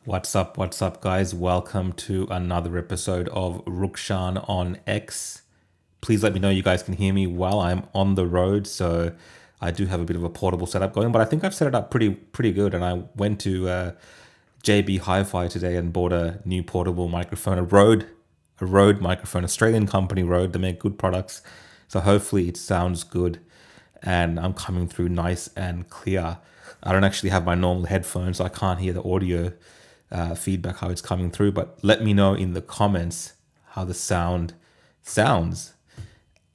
What's up, guys? Welcome to another episode of Rukshan On X. Please let me know you guys can hear me while I'm on the road. So I do have a bit of a portable setup going, but I think I've set it up pretty good. And I went to JB Hi-Fi today and bought a new portable microphone, a Rode microphone, Australian company Rode. They make good products, so hopefully it sounds good and I'm coming through nice and clear. I don't actually have my normal headphones, so I can't hear the audio feedback how it's coming through. But let me know in the comments how the sound sounds.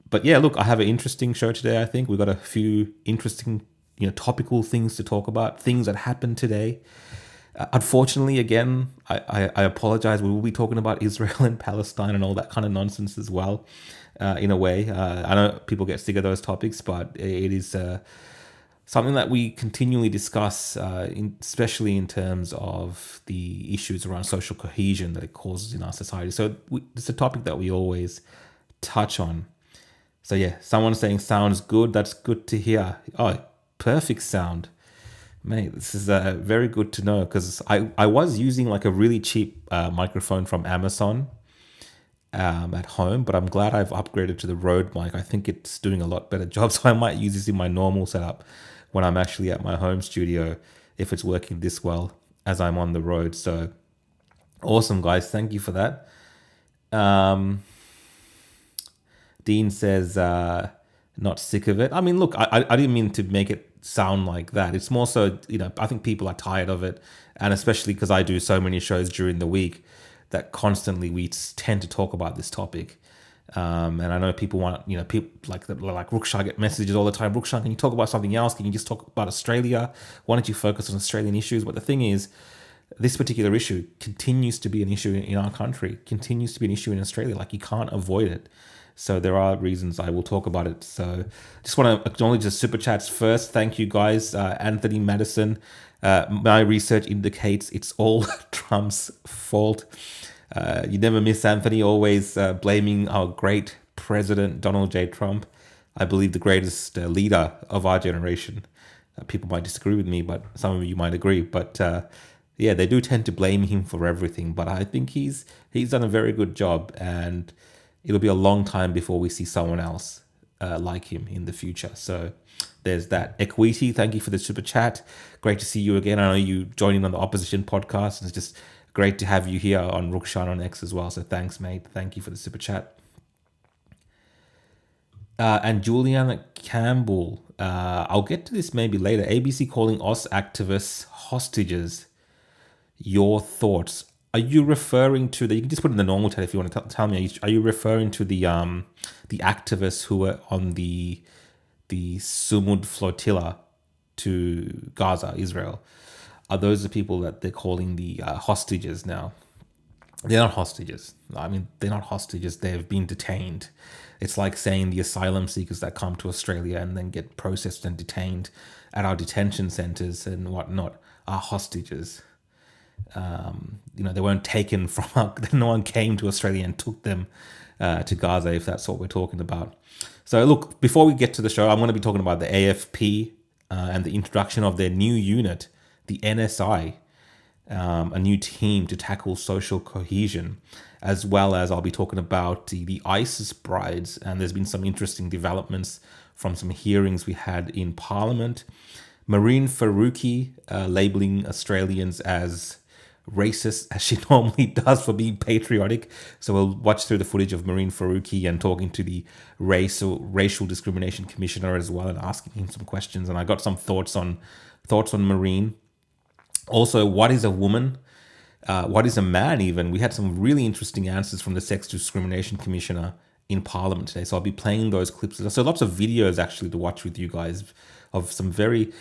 But yeah, look, I have an interesting show today. I think we've got a few interesting, topical things to talk about, things that happened today. Unfortunately, again, I apologize. We will be talking about Israel and Palestine and all that kind of nonsense as well, in a way. I know people get sick of those topics, but it is something that we continually discuss, especially in terms of the issues around social cohesion that it causes in our society. So it's a topic that we always touch on. So yeah, someone saying sounds good. That's good to hear. Oh, perfect sound. Mate, this is very good to know because I was using like a really cheap microphone from Amazon at home, but I'm glad I've upgraded to the Rode mic. I think it's doing a lot better job, so I might use this in my normal setup when I'm actually at my home studio if it's working this well as I'm on the road. So awesome, guys. Thank you for that. Dean says, not sick of it. I mean, look, I didn't mean to make it sound like that. It's more so, I think people are tired of it. And especially because I do so many shows during the week that constantly we tend to talk about this topic. And I know people want, people like Rukshan get messages all the time. Rukshan, can you talk about something else? Can you just talk about Australia? Why don't you focus on Australian issues? But the thing is, this particular issue continues to be an issue in our country, continues to be an issue in Australia. Like, you can't avoid it. So there are reasons I will talk about it. So just want to acknowledge the super chats first. Thank you, guys. Anthony Madison, my research indicates it's all Trump's fault. You never miss Anthony, always blaming our great president, Donald J. Trump. I believe the greatest leader of our generation. People might disagree with me, but some of you might agree. But yeah, they do tend to blame him for everything. But I think he's done a very good job, and it'll be a long time before we see someone else like him in the future. So there's that. Equity, thank you for the super chat. Great to see you again. I know you joining on the opposition podcast, and it's just great to have you here on Rukshan On X as well. So thanks, mate. Thank you for the super chat. And Juliana Campbell, I'll get to this maybe later. ABC calling Aus activists hostages. Your thoughts? Are you referring to the? You can just put in the normal chat if you want to tell me. Are you referring to the activists who were on the Sumud flotilla to Gaza, Israel? Are those the people that they're calling the hostages now? They're not hostages. I mean, they're not hostages. They've been detained. It's like saying the asylum seekers that come to Australia and then get processed and detained at our detention centres and whatnot are hostages. They weren't taken from, no one came to Australia and took them to Gaza, if that's what we're talking about. So look, before we get to the show, I'm going to be talking about the AFP and the introduction of their new unit, the NSI, a new team to tackle social cohesion, as well as I'll be talking about the ISIS brides. And there's been some interesting developments from some hearings we had in Parliament. Marine Faruqi labeling Australians as racist, as she normally does, for being patriotic. So we'll watch through the footage of Marine Faruqi and talking to the racial discrimination commissioner as well, and asking him some questions. And I got some thoughts on Marine. Also, what is a woman? What is a man even? We had some really interesting answers from the sex discrimination commissioner in Parliament today. So I'll be playing those clips. So lots of videos actually to watch with you guys of some very,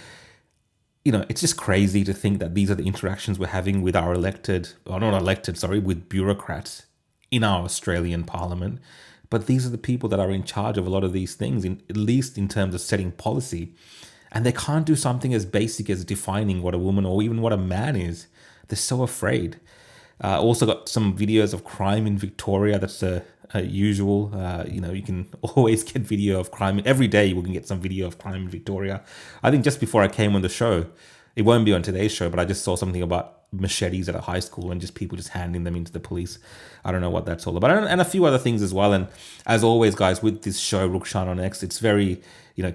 it's just crazy to think that these are the interactions we're having with our with bureaucrats in our Australian Parliament. But these are the people that are in charge of a lot of these things, at least in terms of setting policy. And they can't do something as basic as defining what a woman or even what a man is. They're so afraid. Also got some videos of crime in Victoria. That's usual. You can always get video of crime. Every day we can get some video of crime in Victoria. I think just before I came on the show, It won't be on today's show, but I just saw something about machetes at a high school and just people just handing them into the police. I don't know what that's all about, and a few other things as well. And as always, guys, with this show, Rukshan On X, it's very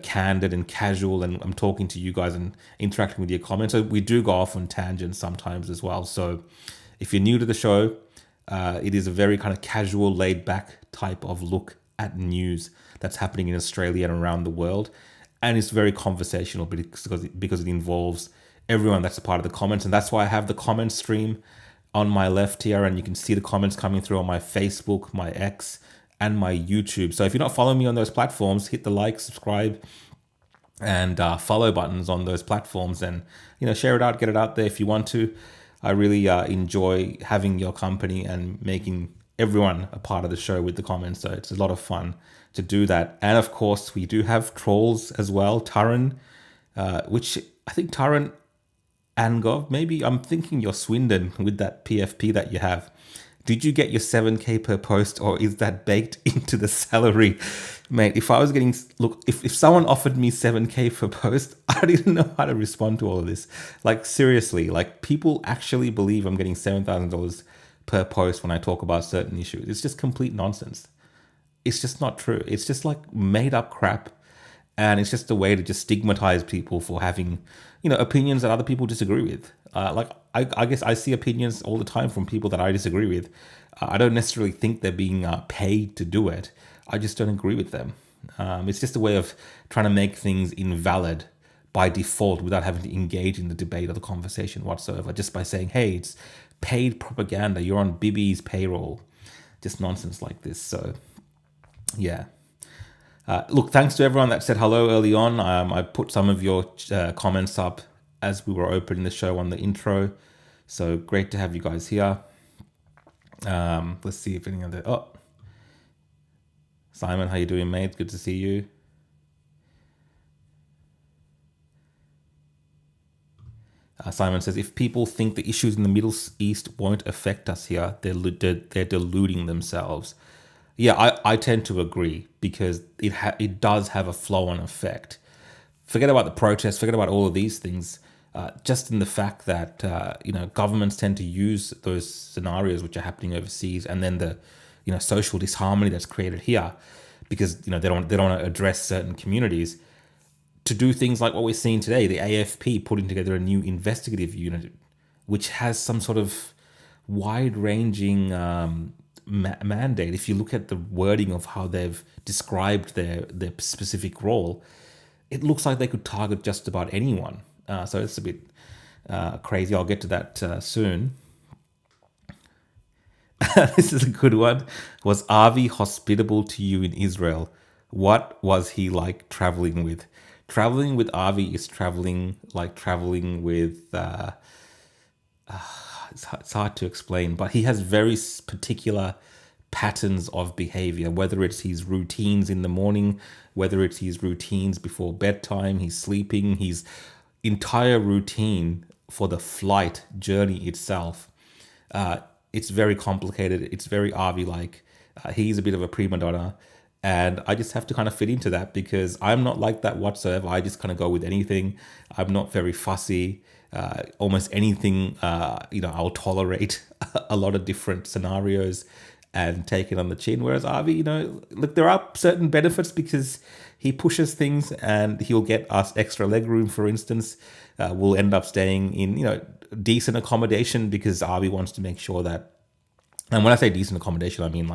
candid and casual, and I'm talking to you guys and interacting with your comments. So we do go off on tangents sometimes as well. So if you're new to the show, it is a very kind of casual, laid back type of look at news that's happening in Australia and around the world. And it's very conversational because it involves everyone that's a part of the comments. And that's why I have the comment stream on my left here. And you can see the comments coming through on my Facebook, my X, and my YouTube. So if you're not following me on those platforms, hit the like, subscribe, and follow buttons on those platforms, and share it out, get it out there if you want to. I really enjoy having your company and making everyone a part of the show with the comments. So it's a lot of fun to do that. And of course, we do have trolls as well. Taran, which I think Taran Angov, maybe I'm thinking you're Swindon with that PFP that you have. Did you get your 7K per post, or is that baked into the salary? Mate, if I was getting, look, if someone offered me 7K per post, I don't even know how to respond to all of this. Like, seriously, like, people actually believe I'm getting $7,000 per post when I talk about certain issues. It's just complete nonsense. It's just not true. It's just like made up crap. And it's just a way to just stigmatize people for having, opinions that other people disagree with. I guess I see opinions all the time from people that I disagree with. I don't necessarily think they're being paid to do it. I just don't agree with them. It's just a way of trying to make things invalid by default without having to engage in the debate or the conversation whatsoever, just by saying, hey, it's paid propaganda. You're on Bibi's payroll. Just nonsense like this. So, yeah. Look, thanks to everyone that said hello early on. I put some of your comments up as we were opening the show on the intro. So great to have you guys here. Let's see if any other... Oh, Simon, how you doing, mate? Good to see you. Simon says, if people think the issues in the Middle East won't affect us here, they're deluding themselves. Yeah, I tend to agree, because it does have a flow-on effect. Forget about the protests, forget about all of these things. Just in the fact that governments tend to use those scenarios which are happening overseas, and then the social disharmony that's created here, because they don't want to address certain communities, to do things like what we're seeing today. The AFP putting together a new investigative unit, which has some sort of wide-ranging mandate. If you look at the wording of how they've described their specific role, it looks like they could target just about anyone. So it's a bit crazy. I'll get to that soon. This is a good one. Was Avi hospitable to you in Israel? What was he like traveling with? Traveling with Avi is traveling with... it's hard to explain, but he has very particular patterns of behavior, whether it's his routines in the morning, whether it's his routines before bedtime, he's sleeping, his entire routine for the flight journey itself. It's very complicated. It's very Avi-like. He's a bit of a prima donna, and I just have to kind of fit into that, because I'm not like that whatsoever. I just kind of go with anything. I'm not very fussy. Almost anything, I'll tolerate a lot of different scenarios and take it on the chin. Whereas Avi, look, there are certain benefits because he pushes things and he'll get us extra leg room, for instance. We'll end up staying in, decent accommodation, because Avi wants to make sure that, and when I say decent accommodation, I mean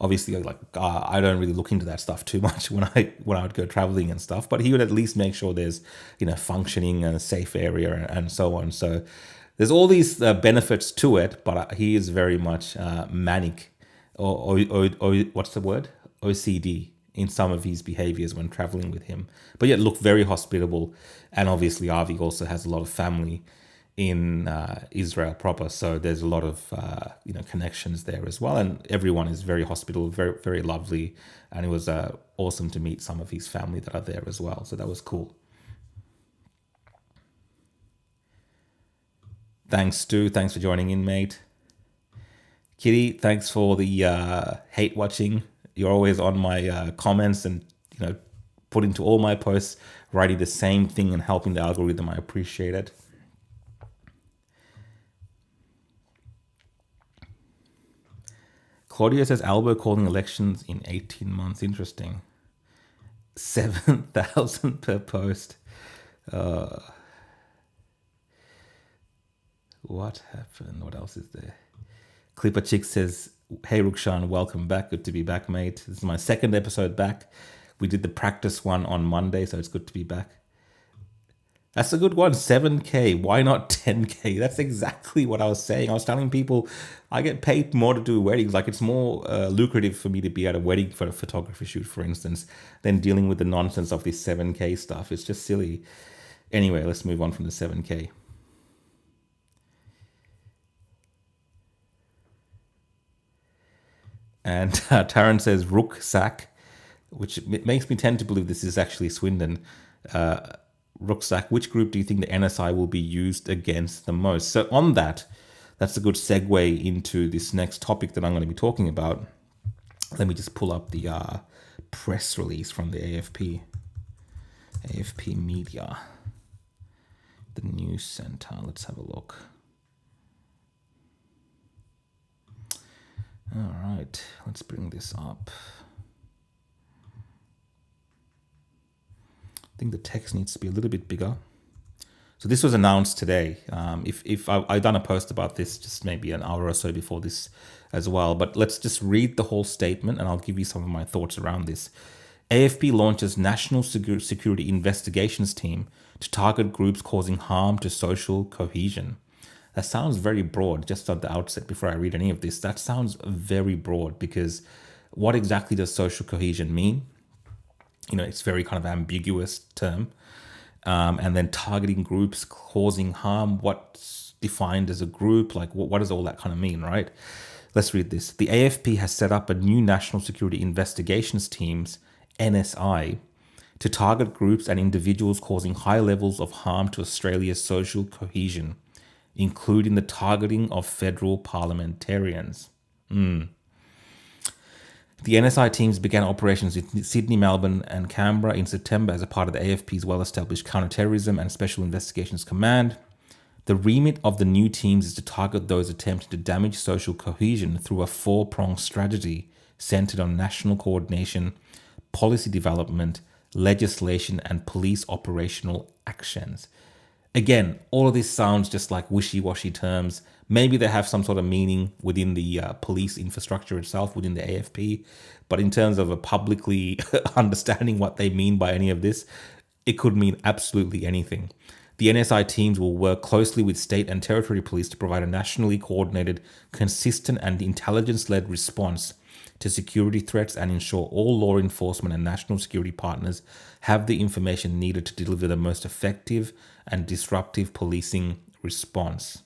obviously I don't really look into that stuff too much when I would go traveling and stuff, but he would at least make sure there's functioning and a safe area and so on. So there's all these benefits to it, but he is very much manic or what's the word? OCD in some of his behaviors when traveling with him. But yet look very hospitable, and obviously Avi also has a lot of family in Israel proper, so there's a lot of connections there as well, and everyone is very hospitable, very, very lovely, and it was awesome to meet some of his family that are there as well, so that was cool. Thanks, Stu. Thanks for joining in, mate. Kitty, thanks for the hate watching. You're always on my comments and putting to all my posts, writing the same thing and helping the algorithm. I appreciate it. Claudia says Albo calling elections in 18 months. Interesting. 7,000 per post. What happened? What else is there? Clipper Chick says, hey Rukshan, welcome back. Good to be back, mate. This is my second episode back. We did the practice one on Monday, so it's good to be back. That's a good one. 7K. Why not 10K? That's exactly what I was saying. I was telling people I get paid more to do weddings. Like, it's more lucrative for me to be at a wedding for a photography shoot, for instance, than dealing with the nonsense of this 7K stuff. It's just silly. Anyway, let's move on from the 7K. And Taran says rucksack, which makes me tend to believe this is actually Swindon. Rucksack, which group do you think the NSI will be used against the most? So on that, that's a good segue into this next topic that I'm going to be talking about. Let me just pull up the press release from the AFP Media, the news center. Let's have a look. All right, let's bring this up. I think the text needs to be a little bit bigger. So this was announced today. If I done a post about this just maybe an hour or so before this as well, but let's just read the whole statement and I'll give you some of my thoughts around this. AFP launches National Security Investigations Team to target groups causing harm to social cohesion. That sounds very broad, just at the outset before I read any of this. That sounds very broad because what exactly does social cohesion mean? It's very kind of ambiguous term. And then targeting groups causing harm, what's defined as a group? Like, what does all that kind of mean, right? Let's read this. The AFP has set up a new National Security Investigations Teams, NSI, to target groups and individuals causing high levels of harm to Australia's social cohesion, including the targeting of federal parliamentarians. The NSI teams began operations in Sydney, Melbourne and Canberra in September as a part of the AFP's well-established Counterterrorism and Special Investigations Command. The remit of the new teams is to target those attempting to damage social cohesion through a four-pronged strategy centered on national coordination, policy development, legislation and police operational actions. Again, all of this sounds just like wishy-washy terms. Maybe they have some sort of meaning within the police infrastructure itself, within the AFP. But in terms of a publicly understanding what they mean by any of this, it could mean absolutely anything. The NSI teams will work closely with state and territory police to provide a nationally coordinated, consistent and intelligence-led response to security threats and ensure all law enforcement and national security partners have the information needed to deliver the most effective and disruptive policing response.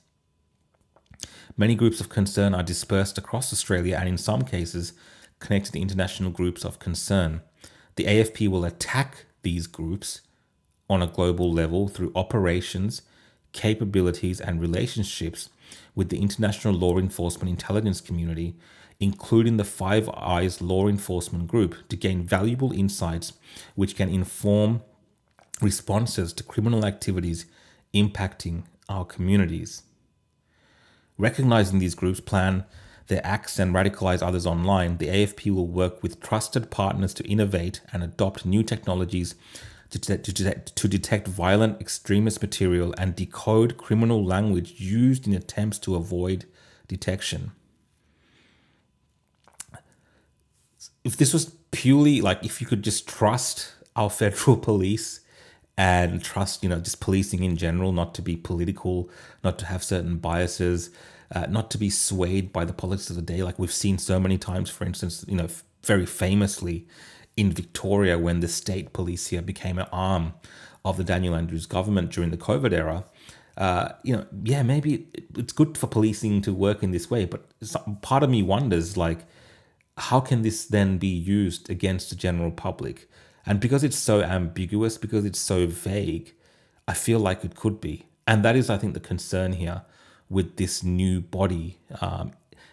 Many groups of concern are dispersed across Australia and in some cases connected to international groups of concern. The AFP will attack these groups on a global level through operations, capabilities and relationships with the international law enforcement intelligence community, including the Five Eyes Law Enforcement Group, to gain valuable insights which can inform responses to criminal activities impacting our communities. Recognizing these groups plan their acts and radicalize others online, the AFP will work with trusted partners to innovate and adopt new technologies to detect violent extremist material and decode criminal language used in attempts to avoid detection. If this was purely like, if you could just trust our federal police and trust, just policing in general, not to be political, not to have certain biases, not to be swayed by the politics of the day, like we've seen so many times, for instance, very famously in Victoria when the state police here became an arm of the Daniel Andrews government during the COVID era. Maybe it's good for policing to work in this way, but part of me wonders, like, how can this then be used against the general public? And because it's so ambiguous, because it's so vague, I feel like it could be. And that is, I think, the concern here with this new body. And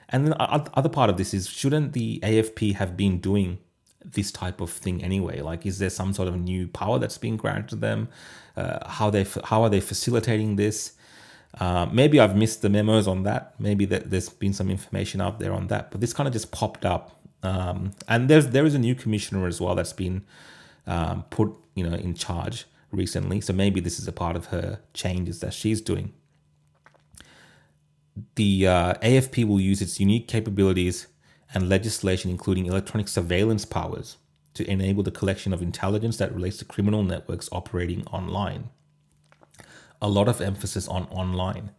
then the other part of this is, shouldn't the AFP have been doing this type of thing anyway? Like, is there some sort of new power that's being granted to them? How are they facilitating this? Maybe I've missed the memos on that. Maybe there's been some information out there on that, but this kind of just popped up. And there is a new commissioner as well that's been put in charge recently. So maybe this is a part of her changes that she's doing. The AFP will use its unique capabilities and legislation, including electronic surveillance powers, to enable the collection of intelligence that relates to criminal networks operating online. A lot of emphasis on online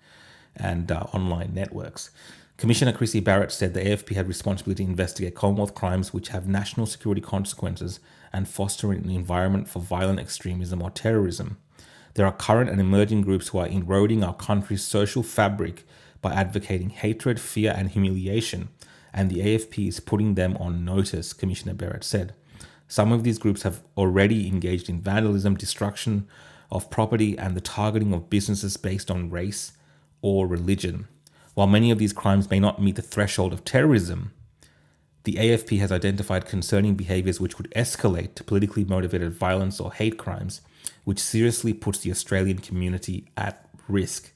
and online networks. Commissioner Chrissy Barrett said the AFP had responsibility to investigate Commonwealth crimes which have national security consequences and foster an environment for violent extremism or terrorism. There are current and emerging groups who are eroding our country's social fabric by advocating hatred, fear, and humiliation, and the AFP is putting them on notice, Commissioner Barrett said. Some of these groups have already engaged in vandalism, destruction of property, and the targeting of businesses based on race or religion. While many of these crimes may not meet the threshold of terrorism, the AFP has identified concerning behaviours which would escalate to politically motivated violence or hate crimes, which seriously puts the Australian community at risk.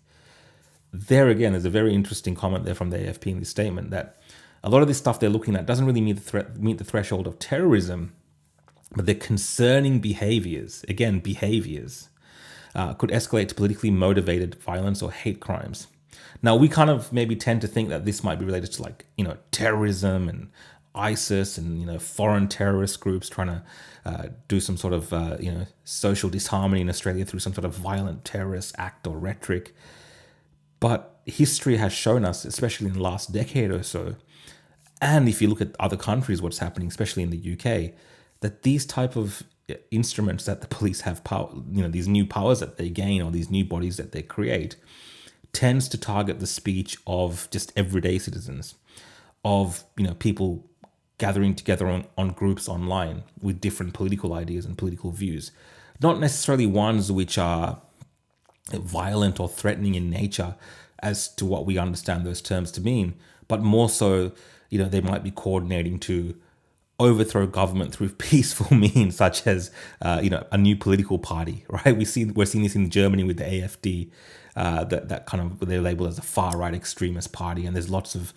There again, there's a very interesting comment there from the AFP in this statement that a lot of this stuff they're looking at doesn't really meet the threshold of terrorism, but they're concerning behaviours. Again, behaviours could escalate to politically motivated violence or hate crimes. Now, we kind of maybe tend to think that this might be related to terrorism and ISIS and, foreign terrorist groups trying to do some sort of, social disharmony in Australia through some sort of violent terrorist act or rhetoric. But history has shown us, especially in the last decade or so, and if you look at other countries, what's happening, especially in the UK, that these type of instruments that the police have power, these new powers that they gain or these new bodies that they create, tends to target the speech of just everyday citizens, of people gathering together on groups online with different political ideas and political views, not necessarily ones which are violent or threatening in nature as to what we understand those terms to mean, but more so, they might be coordinating to overthrow government through peaceful means, such as a new political party, right? We're seeing this in Germany with the AfD, that kind of they're labeled as a far right extremist party, and there's lots of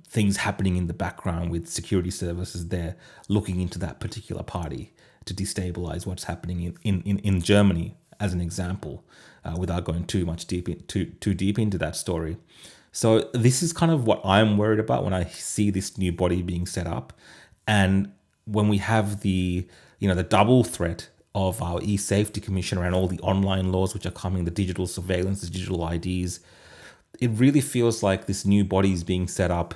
things happening in the background with security services there looking into that particular party to destabilize what's happening in Germany, as an example, without going too deep into that story. So this is kind of what I'm worried about when I see this new body being set up, and when we have the double threat of our e-safety commission around all the online laws which are coming, the digital surveillance, the digital IDs. It really feels like this new body is being set up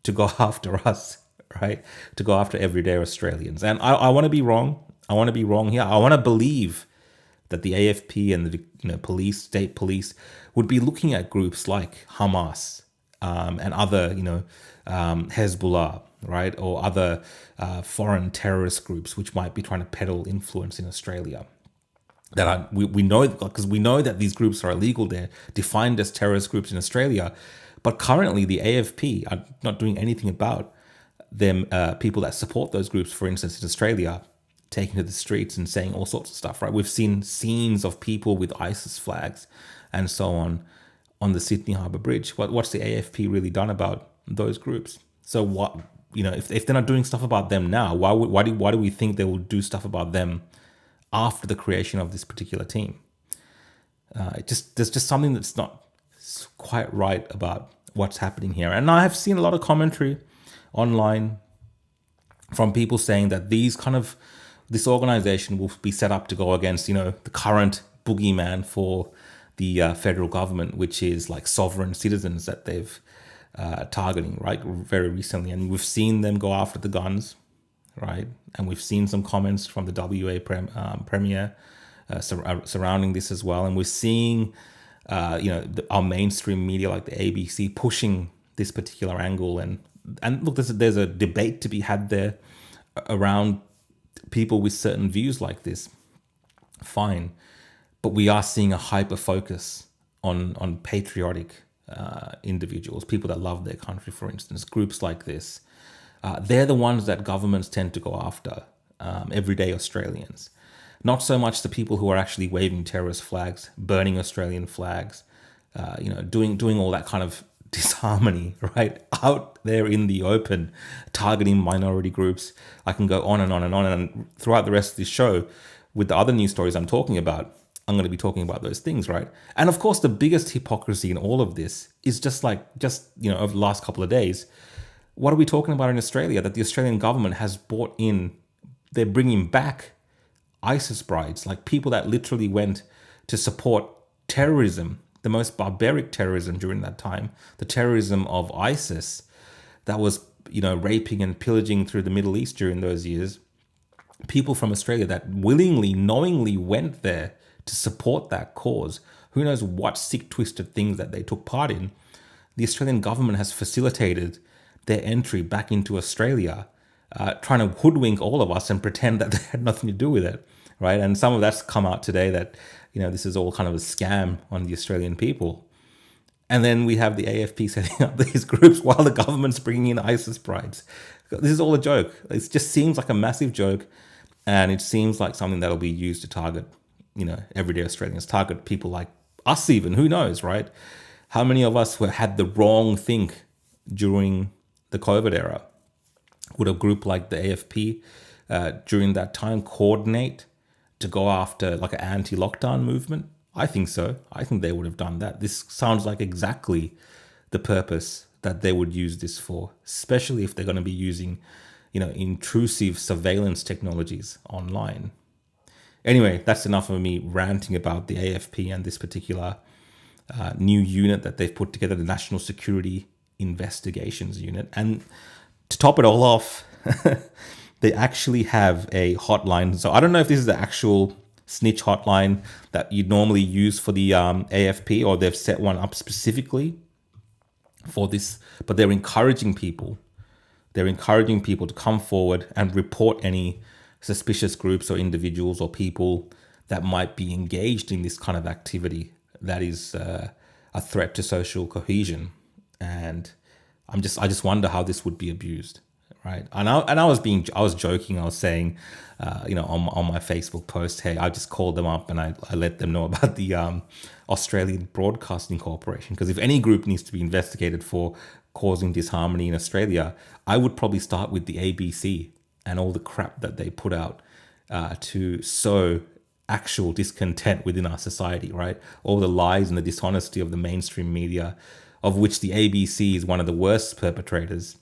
to go after us, right? To go after everyday Australians. And I want to be wrong. I want to be wrong here. I want to believe that the AFP and the police, state police, would be looking at groups like Hamas and other, Hezbollah, right, or other foreign terrorist groups which might be trying to peddle influence in Australia. We know, because we know that these groups are illegal. They're defined as terrorist groups in Australia, but currently the AFP are not doing anything about them. People that support those groups, for instance, in Australia, taking to the streets and saying all sorts of stuff, right? We've seen scenes of people with ISIS flags and so on the Sydney Harbour Bridge. What's the AFP really done about those groups? So what, if they're not doing stuff about them now, why do we think they will do stuff about them after the creation of this particular team? There's just something that's not quite right about what's happening here. And I have seen a lot of commentary online from people saying that this organization will be set up to go against, the current boogeyman for the federal government, which is like sovereign citizens that they've targeting, right, very recently. And we've seen them go after the guns, right? And we've seen some comments from the WA Premier surrounding this as well. And we're seeing, our mainstream media like the ABC pushing this particular angle. And look, there's a debate to be had there around people with certain views like this. Fine. But we are seeing a hyper focus on patriotic individuals, people that love their country, for instance, groups like this. They're the ones that governments tend to go after, everyday Australians. Not so much the people who are actually waving terrorist flags, burning Australian flags, doing all that kind of disharmony, right, out there in the open, targeting minority groups. I can go on and on and on, and throughout the rest of this show, with the other news stories I'm talking about, I'm going to be talking about those things, right? And of course, the biggest hypocrisy in all of this is just over the last couple of days, what are we talking about in Australia? That the Australian government has brought in, they're bringing back ISIS brides, like people that literally went to support terrorism, the most barbaric terrorism during that time, the terrorism of ISIS that was, raping and pillaging through the Middle East during those years. People from Australia that willingly, knowingly went there to support that cause. Who knows what sick, twisted things that they took part in. The Australian government has facilitated their entry back into Australia, trying to hoodwink all of us and pretend that they had nothing to do with it, right? And some of that's come out today that, this is all kind of a scam on the Australian people. And then we have the AFP setting up these groups while the government's bringing in ISIS brides. This is all a joke. It just seems like a massive joke, and it seems like something that'll be used to target, everyday Australians, target people like us even, who knows, right? How many of us had the wrong think during the COVID era? Would a group like the AFP during that time coordinate to go after like an anti-lockdown movement? I think so. I think they would have done that. This sounds like exactly the purpose that they would use this for, especially if they're going to be using, intrusive surveillance technologies online. Anyway, that's enough of me ranting about the AFP and this particular new unit that they've put together, the National Security Investigations Unit. And to top it all off, they actually have a hotline. So I don't know if this is the actual snitch hotline that you'd normally use for the AFP, or they've set one up specifically for this, but they're encouraging people. They're encouraging people to come forward and report any suspicious groups or individuals or people that might be engaged in this kind of activity that is a threat to social cohesion. And I just wonder how this would be abused, right? And I was joking. I was saying, on my Facebook post, hey, I just called them up and I let them know about the Australian Broadcasting Corporation, because if any group needs to be investigated for causing disharmony in Australia, I would probably start with the ABC and all the crap that they put out to sow actual discontent within our society, right? All the lies and the dishonesty of the mainstream media, of which the ABC is one of the worst perpetrators.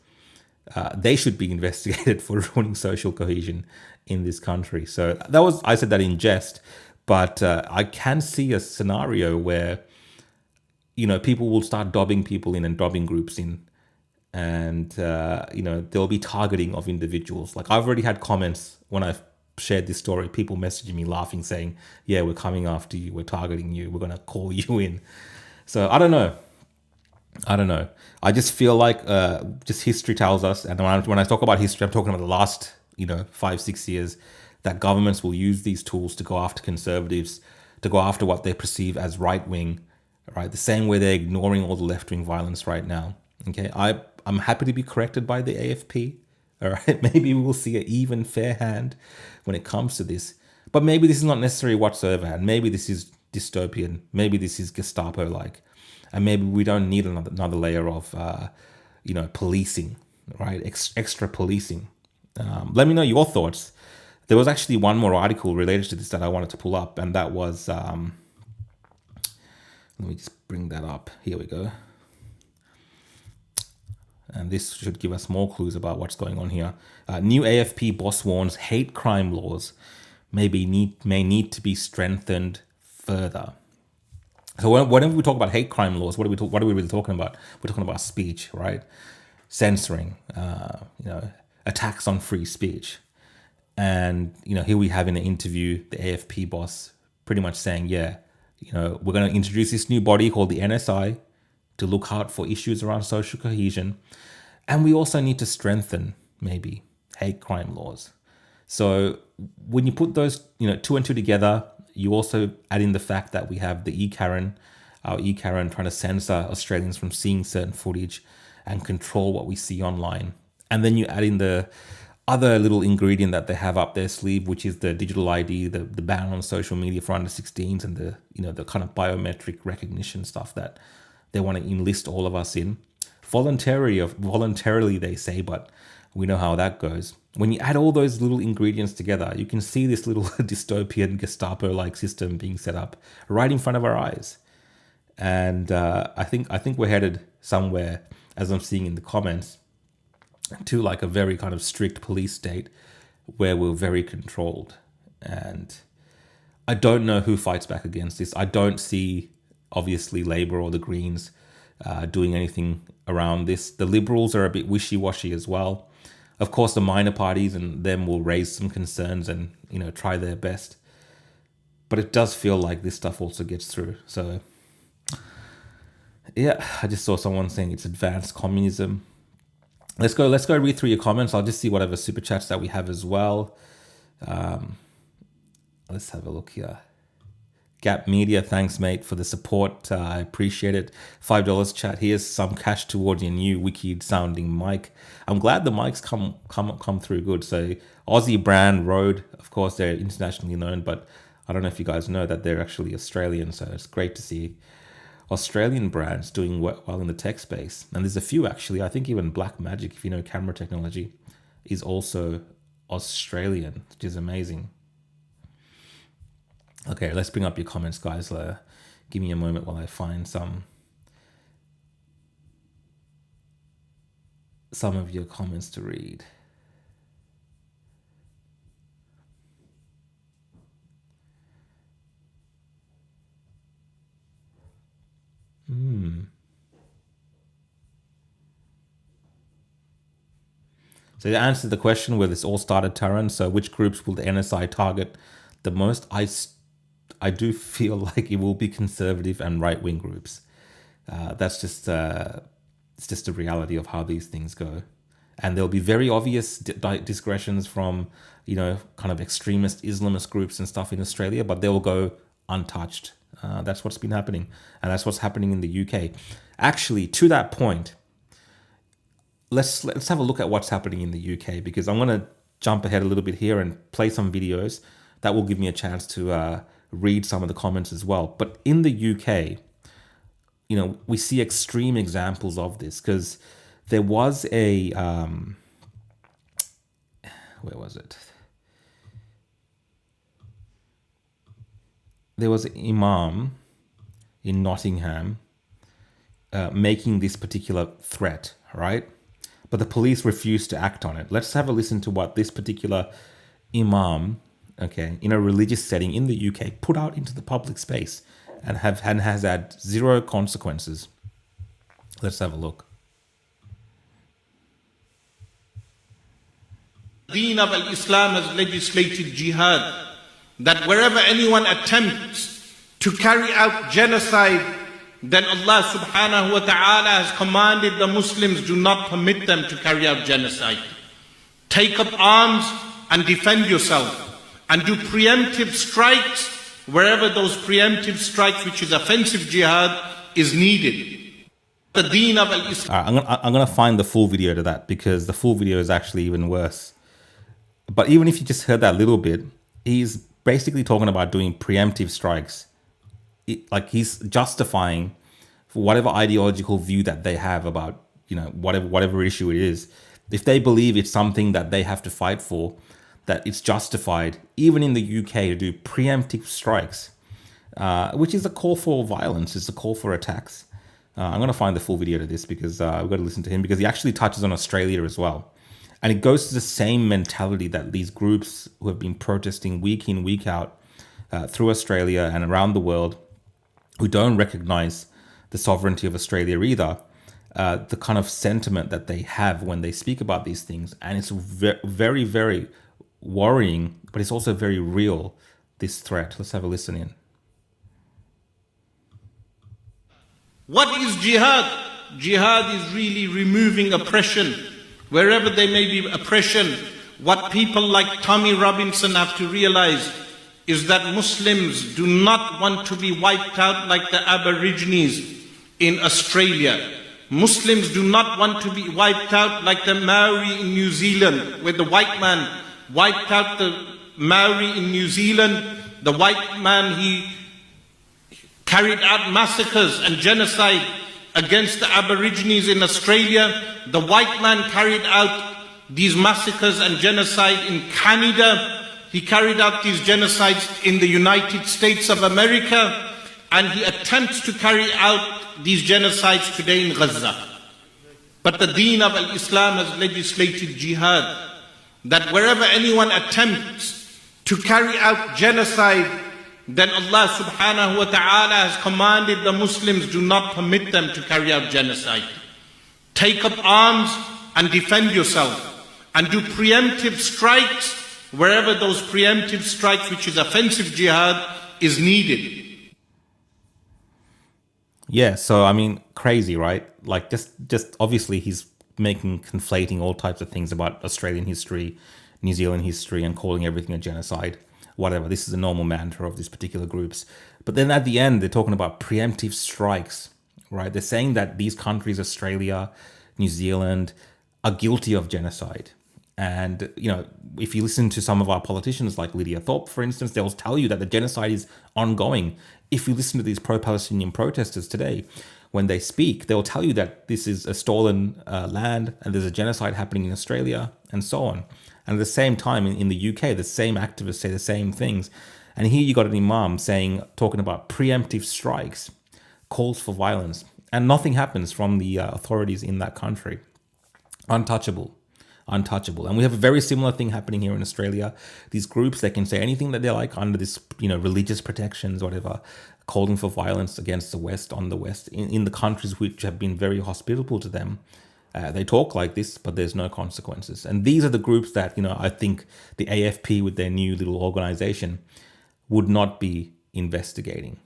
They should be investigated for ruining social cohesion in this country. So I said that in jest, but I can see a scenario where, people will start dobbing people in and dobbing groups in, and, there'll be targeting of individuals. Like, I've already had comments when I've shared this story, people messaging me laughing, saying, yeah, we're coming after you, we're targeting you, we're going to call you in. So I don't know. I just feel like just history tells us, and when I talk about history, I'm talking about the last 5-6 years, that governments will use these tools to go after conservatives, to go after what they perceive as right wing, right? The same way they're ignoring all the left wing violence right now. Okay, I'm happy to be corrected by the AFP. All right, maybe we will see an even fair hand when it comes to this, but maybe this is not necessary whatsoever, and maybe this is dystopian, maybe this is Gestapo-like. And maybe we don't need another layer of, policing, right? Extra policing. Let me know your thoughts. There was actually one more article related to this that I wanted to pull up, and that was, let me just bring that up. Here we go. And this should give us more clues about what's going on here. New AFP boss warns hate crime laws may need to be strengthened further. So whenever we talk about hate crime laws, what are we really talking about? We're talking about speech, right? Censoring, attacks on free speech. And, here we have in an interview, the AFP boss pretty much saying, we're going to introduce this new body called the NSI to look out for issues around social cohesion. And we also need to strengthen, maybe, hate crime laws. So when you put those, two and two together, you also add in the fact that we have the e-Karen trying to censor Australians from seeing certain footage and control what we see online. And then you add in the other little ingredient that they have up their sleeve, which is the digital ID, the ban on social media for under 16s, and the the kind of biometric recognition stuff that they want to enlist all of us in. Voluntarily, they say, but we know how that goes. When you add all those little ingredients together, you can see this little dystopian Gestapo-like system being set up right in front of our eyes. And I think we're headed somewhere, as I'm seeing in the comments, to like a very kind of strict police state where we're very controlled. And I don't know who fights back against this. I don't see, obviously, Labour or the Greens doing anything around this. The Liberals are a bit wishy-washy as well. Of course, the minor parties and them will raise some concerns and, try their best. But it does feel like this stuff also gets through. So, yeah, I just saw someone saying it's advanced communism. Let's go read through your comments. I'll just see whatever super chats that we have as well. Let's have a look here. Gap Media, thanks mate for the support. I appreciate it. $5 chat. Here's some cash towards your new wicked sounding mic. I'm glad the mics come through good. So Aussie brand Rode, of course they're internationally known, but I don't know if you guys know that they're actually Australian. So it's great to see Australian brands doing well in the tech space. And there's a few actually. I think even Blackmagic, if you know camera technology, is also Australian, which is amazing. Okay, let's bring up your comments, guys. Give me a moment while I find some of your comments to read. So to answer the question where this all started, Taran, so which groups will the NSI target the most? I do feel like it will be conservative and right-wing groups. That's just it's just the reality of how these things go. And there'll be very obvious digressions from, kind of extremist Islamist groups and stuff in Australia, but they will go untouched. That's what's been happening. And that's what's happening in the UK. Actually, to that point, let's have a look at what's happening in the UK, because I'm going to jump ahead a little bit here and play some videos that will give me a chance to read some of the comments as well. But in the UK, we see extreme examples of this, because there was a where was it? There was an imam in Nottingham making this particular threat, right? But the police refused to act on it. Let's have a listen to what this particular imam, in a religious setting in the UK, put out into the public space and has had zero consequences. Let's have a look. The Deen of Islam has legislated jihad, that wherever anyone attempts to carry out genocide, then Allah subhanahu wa ta'ala has commanded the Muslims, do not permit them to carry out genocide. Take up arms and defend yourself, and do preemptive strikes wherever those preemptive strikes, which is offensive jihad, is needed. The Deen of Islam. I'm gonna find the full video to that, because the full video is actually even worse. But even if you just heard that little bit, he's basically talking about doing preemptive strikes. He's justifying for whatever ideological view that they have about, whatever issue it is. If they believe it's something that they have to fight for, that it's justified, even in the UK, to do preemptive strikes, which is a call for violence, it's a call for attacks. I'm going to find the full video to this, because we've got to listen to him, because he actually touches on Australia as well. And it goes to the same mentality that these groups who have been protesting week in, week out through Australia and around the world, who don't recognize the sovereignty of Australia either, the kind of sentiment that they have when they speak about these things. And it's very, very worrying, but it's also very real, this threat. Let's have a listen in. What is jihad? Jihad is really removing oppression. Wherever there may be oppression, what people like Tommy Robinson have to realize is that Muslims do not want to be wiped out like the Aborigines in Australia. Muslims do not want to be wiped out like the Maori in New Zealand, where the white man wiped out the Maori in New Zealand. The white man, he carried out massacres and genocide against the Aborigines in Australia. The white man carried out these massacres and genocide in Canada. He carried out these genocides in the United States of America. And he attempts to carry out these genocides today in Gaza. But the deen of Islam has legislated jihad, that wherever anyone attempts to carry out genocide, then Allah subhanahu wa ta'ala has commanded the Muslims, do not permit them to carry out genocide. Take up arms and defend yourself, and do preemptive strikes wherever those preemptive strikes, which is offensive jihad, is needed. Yeah, so I mean, crazy, right? Like just obviously he's conflating all types of things about Australian history, New Zealand history, and calling everything a genocide. Whatever, this is a normal mantra of these particular groups. But then at the end, they're talking about preemptive strikes, right? They're saying that these countries, Australia, New Zealand, are guilty of genocide. And, you know, if you listen to some of our politicians like Lydia Thorpe, for instance, they'll tell you that the genocide is ongoing. If you listen to these pro-Palestinian protesters today, when they speak, they'll tell you that this is a stolen land and there's a genocide happening in Australia and so on. And at the same time, in the UK, the same activists say the same things. And here you got an imam talking about preemptive strikes, calls for violence, and nothing happens from the authorities in that country. Untouchable. And we have a very similar thing happening here in Australia. These groups, they can say anything that they like under this, religious protections, whatever, calling for violence against the West, on the West, in the countries which have been very hospitable to them. They talk like this, but there's no consequences. And these are the groups that, I think the AFP with their new little organization would not be investigating,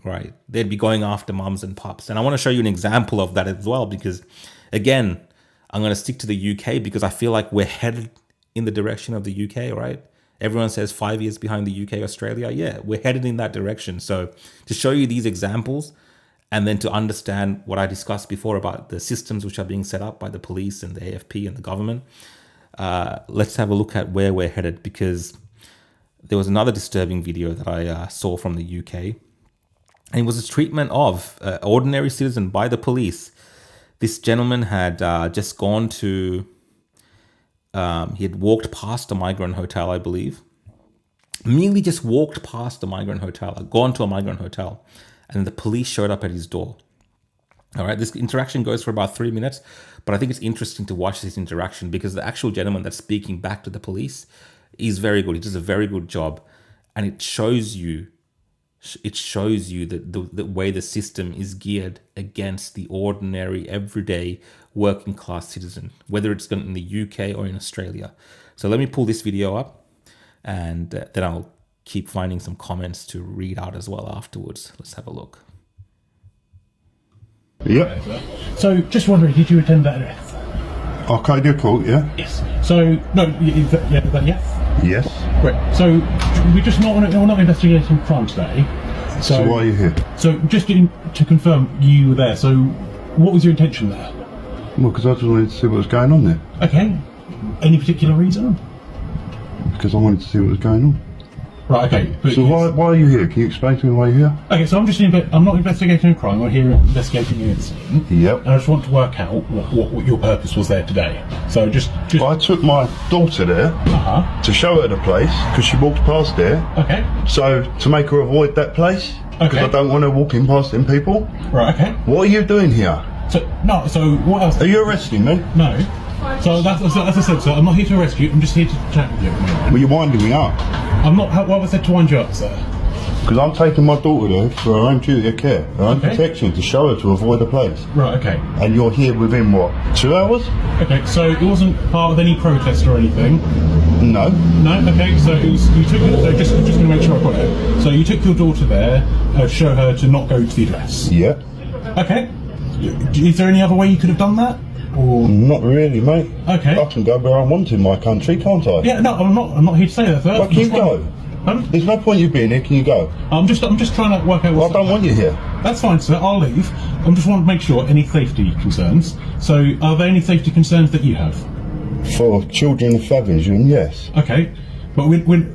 right? They'd be going after mums and pups. And I want to show you an example of that as well, because again, I'm going to stick to the UK because I feel like we're headed in the direction of the UK, right? Everyone says 5 years behind the UK, Australia. Yeah, we're headed in that direction. So to show you these examples and then to understand what I discussed before about the systems which are being set up by the police and the AFP and the government, let's have a look at where we're headed, because there was another disturbing video that I saw from the UK, and it was a treatment of ordinary citizen by the police. This gentleman had just gone to, he had walked past a migrant hotel, I believe. Merely just walked past a migrant hotel, gone to a migrant hotel, and the police showed up at his door. All right, this interaction goes for about 3 minutes, but I think it's interesting to watch this interaction because the actual gentleman that's speaking back to the police is very good. He does a very good job, and it shows you that the way the system is geared against the ordinary, everyday, working class citizen, whether it's in the UK or in Australia. So let me pull this video up, and then I'll keep finding some comments to read out as well afterwards. Let's have a look. Yep. So, just wondering, did you attend that event? Arcadia Court, yeah? Yes. So, no, yeah? Yes. Great. So, we're not investigating crime today. So why are you here? So, just to confirm, you were there. So, what was your intention there? Well, because I just wanted to see what was going on there. Okay. Any particular reason? Because I wanted to see what was going on. Right, okay. But so why are you here? Can you explain to me why you're here? Okay, so I'm not investigating a crime, I'm here investigating an incident. Yep. And I just want to work out what your purpose was there today. So just... I took my daughter there to show her the place, because she walked past there. Okay. So, to make her avoid that place, because I don't want her walking past them people. Right, okay. What are you doing here? So what else? Are you arresting me? No. So that's as I said, sir, I'm not here to arrest you, I'm just here to chat with you. Well, you're winding me up. I'm not, what was I said to wind you up, sir? Because I'm taking my daughter there for her own duty of care, her own protection, to show her to avoid the place. Right, okay. And you're here within, what, 2 hours? Okay, so it wasn't part of any protest or anything? No. No? Okay, so you took it, so just going to make sure I've got it. So you took your daughter there to show her to not go to the address? Yeah. Okay. Is there any other way you could have done that? Or... Not really, mate. Okay. I can go where I want in my country, can't I? Yeah, no, I'm not here to say that, sir. Well, can you go? There's no point you being here. Can you go? I'm just trying to work out. I don't want you here. That's fine, sir. I'll leave. I just want to make sure any safety concerns. So, are there any safety concerns that you have? For children of Faversham, yes. Okay, but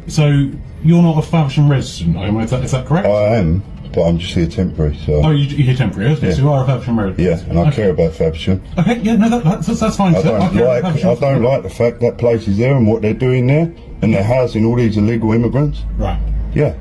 so you're not a Faversham resident, is that correct? I am, but I'm just here temporary. So. Oh, you're here temporary. Okay, Yeah. so you are a Faversham resident. Yeah, and I care about Faversham. Okay, yeah, no, that's fine, I sir. don't like the fact that place is there and what they're doing there, and they're housing all these illegal immigrants. Right. Yeah.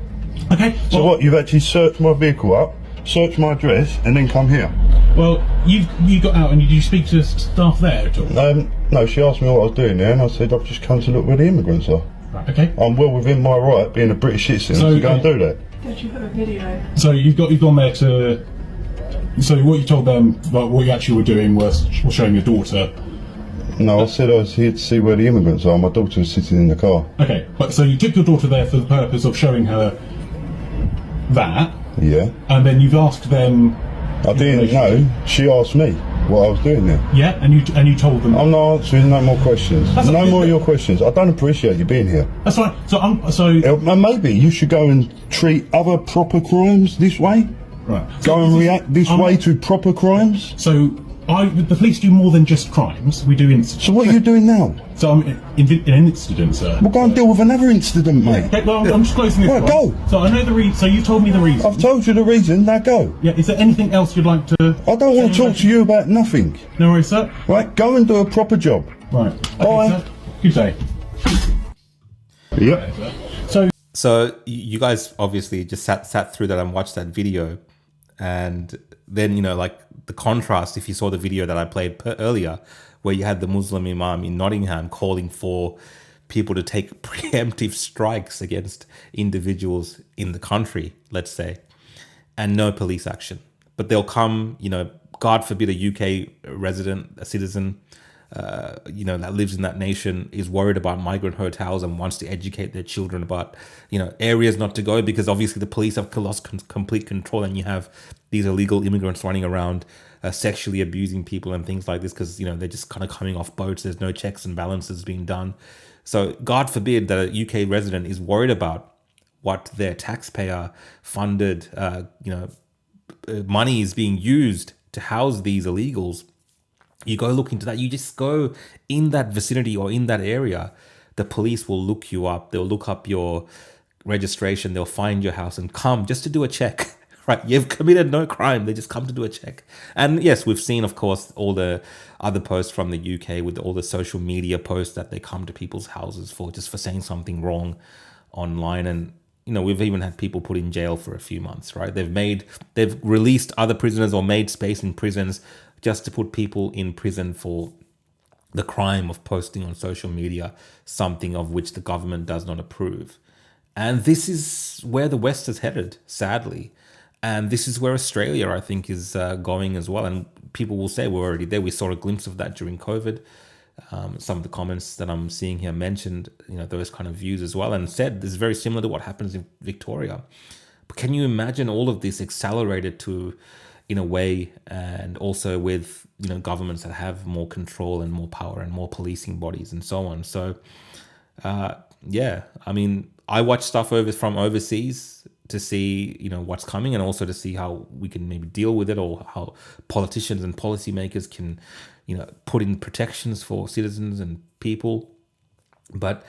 Okay. So what? You've actually searched my vehicle up, searched my address, and then come here. Well, you got out and did you speak to staff there at all? No, she asked me what I was doing there, and I said I've just come to look where the immigrants are. Right. Okay. I'm well within my right, being a British citizen, to go and do that. Did you have a video? So you've gone there to. So what you told them, about what you actually were doing was showing your daughter. No, I said I was here to see where the immigrants are. My daughter was sitting in the car. Okay, but so you took your daughter there for the purpose of showing her that. Yeah. And then you've asked them. I didn't know. She asked me what I was doing there. Yeah, and you told them. I'm not answering no more questions. That's No okay. more of your questions. I don't appreciate you being here. That's fine. So And maybe you should go and treat other proper crimes this way. right. Go and react this way to proper crimes. So the police do more than just crimes. We do incidents. So what are you doing now? So I'm in an incident, sir. We'll go and deal with another incident, mate. Okay, well, I'm just closing this Right, one. go. So I know the reason. So you told me the reason. I've told you the reason, now go. Yeah. Is there anything else you'd like to? I don't want to talk to you about nothing. No worries, sir. Right, go and do a proper job. Right. Okay, Bye. sir. Good day. Yep. So So you guys obviously just sat through that and watched that video, and then like the contrast. If you saw the video that I played earlier, where you had the Muslim imam in Nottingham calling for people to take preemptive strikes against individuals in the country, let's say, and no police action, but they'll come. God forbid a UK resident, a citizen, that lives in that nation is worried about migrant hotels and wants to educate their children about, areas not to go, because obviously the police have lost complete control, and you have these illegal immigrants running around sexually abusing people and things like this, because, they're just kind of coming off boats. There's no checks and balances being done. So God forbid that a UK resident is worried about what their taxpayer funded, money is being used to house these illegals. You go look into that. You just go in that vicinity or in that area. The police will look you up. They'll look up your registration. They'll find your house and come just to do a check. Right? You've committed no crime. They just come to do a check. And yes, we've seen, of course, all the other posts from the UK with all the social media posts that they come to people's houses for saying something wrong online. And we've even had people put in jail for a few months, right? They've released other prisoners or made space in prisons just to put people in prison for the crime of posting on social media something of which the government does not approve. And this is where the West is headed, sadly. And this is where Australia, I think, is going as well. And people will say we're already there. We saw a glimpse of that during COVID. Some of the comments that I'm seeing here mentioned, those kind of views as well, and said this is very similar to what happens in Victoria. But can you imagine all of this accelerated in a way, and also with governments that have more control and more power and more policing bodies and so on? So I watch stuff from overseas to see what's coming, and also to see how we can maybe deal with it, or how politicians and policymakers can put in protections for citizens and people. But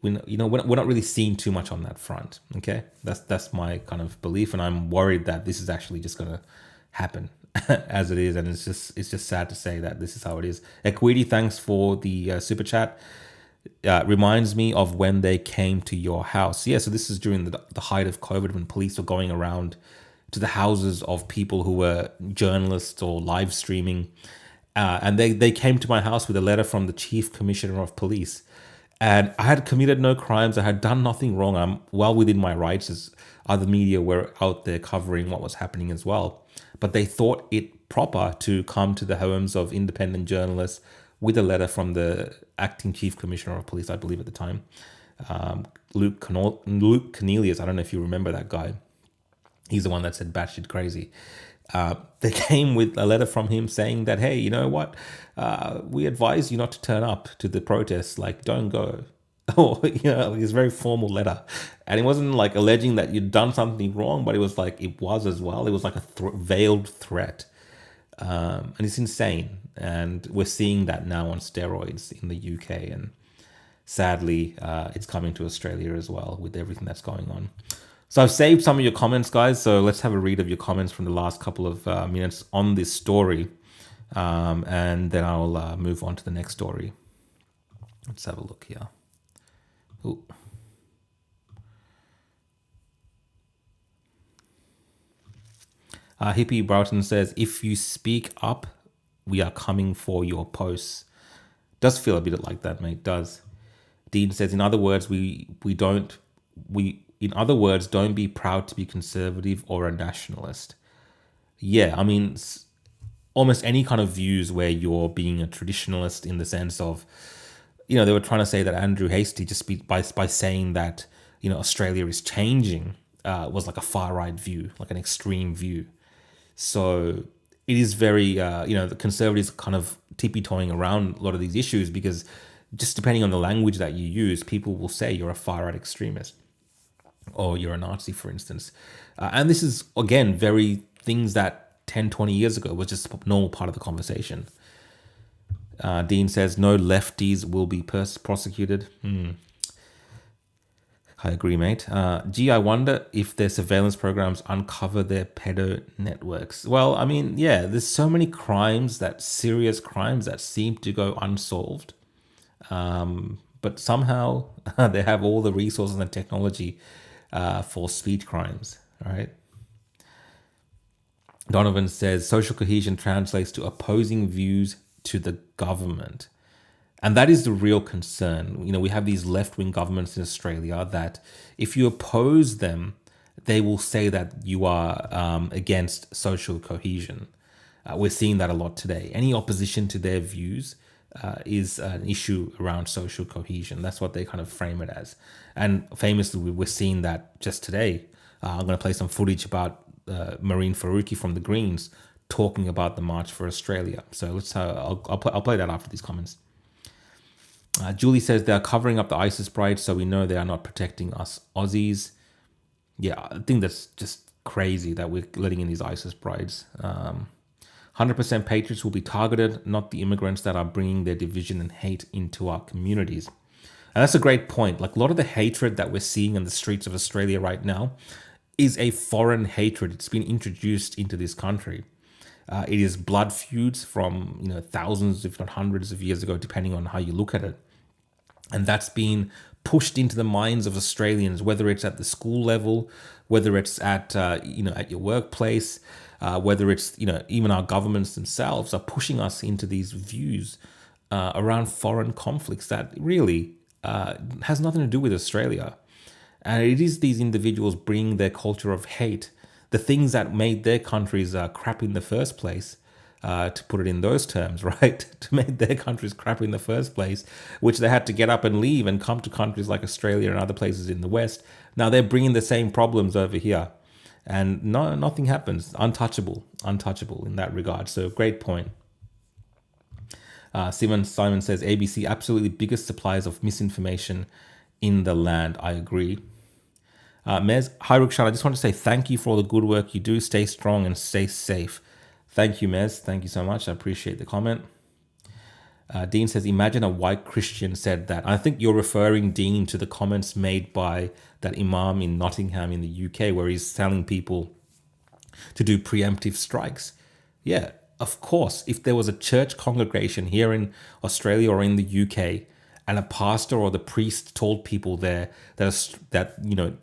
we're not really seeing too much on that front. Okay, that's my kind of belief, and I'm worried that this is actually just going to happen as it is, and it's just sad to say that this is how it is. Equity, thanks for the super chat. Reminds me of when they came to your house. Yeah, so this is during the height of COVID, when police were going around to the houses of people who were journalists or live streaming. And they came to my house with a letter from the Chief Commissioner of Police. And I had committed no crimes. I had done nothing wrong. I'm well within my rights, as other media were out there covering what was happening as well. But they thought it proper to come to the homes of independent journalists with a letter from the acting Chief Commissioner of Police, I believe at the time, Luke Cornelius. I don't know if you remember that guy. He's the one that said batshit crazy. They came with a letter from him saying that, hey, you know what? We advise you not to turn up to the protests. Like, don't go. or like this very formal letter, and it wasn't like alleging that you'd done something wrong, but it was like it was as well. It was like a veiled threat, and it's insane. And we're seeing that now on steroids in the UK, and sadly, it's coming to Australia as well with everything that's going on. So I've saved some of your comments, guys. So let's have a read of your comments from the last couple of minutes on this story, and then I'll move on to the next story. Let's have a look here. Ooh. Hippie Broughton says, if you speak up, we are coming for your posts. Does feel a bit like that, mate. Does. Dean says, in other words, don't be proud to be conservative or a nationalist. Yeah, I mean, almost any kind of views where you're being a traditionalist in the sense of, they were trying to say that Andrew Hastie by saying that, Australia is changing was like a far right view, like an extreme view. So it is very, the conservatives kind of tippy-toeing around a lot of these issues because just depending on the language that you use, people will say you're a far right extremist or you're a Nazi, for instance. And this is, again, very things that 10, 20 years ago was just a normal part of the conversation. Dean says, no lefties will be prosecuted. I agree, mate. I wonder if their surveillance programs uncover their pedo networks. Well, I mean, yeah, there's so many serious crimes that seem to go unsolved. But somehow they have all the resources and technology for speed crimes, right? Donovan says, social cohesion translates to opposing views to the government. And that is the real concern. We have these left-wing governments in Australia that if you oppose them, they will say that you are against social cohesion. We're seeing that a lot today. Any opposition to their views is an issue around social cohesion. That's what they kind of frame it as. And famously, we're seeing that just today. I'm going to play some footage about Marine Faruqi from the Greens talking about the March for Australia. So I'll play that after these comments. Julie says they are covering up the ISIS brides, so we know they are not protecting us Aussies. Yeah, I think that's just crazy that we're letting in these ISIS brides. 100% patriots will be targeted, not the immigrants that are bringing their division and hate into our communities. And that's a great point. Like a lot of the hatred that we're seeing in the streets of Australia right now is a foreign hatred. It's been introduced into this country. It is blood feuds from thousands, if not hundreds of years ago, depending on how you look at it. And that's been pushed into the minds of Australians, whether it's at the school level, whether it's at at your workplace, whether it's even our governments themselves are pushing us into these views around foreign conflicts that really has nothing to do with Australia. And it is these individuals bringing their culture of hate, the things that made their countries crap in the first place, to put it in those terms, right? To make their countries crap in the first place, which they had to get up and leave and come to countries like Australia and other places in the West. Now they're bringing the same problems over here. And nothing happens. Untouchable in that regard. So great point. Simon says, ABC, absolutely biggest suppliers of misinformation in the land. I agree. Mez, hi Rukshan, I just want to say thank you for all the good work you do. Stay strong and stay safe. Thank you, Mez. Thank you so much. I appreciate the comment. Dean says, imagine a white Christian said that. I think you're referring, Dean, to the comments made by that imam in Nottingham in the UK, where he's telling people to do preemptive strikes. Yeah, of course. If there was a church congregation here in Australia or in the UK, and a pastor or the priest told people there that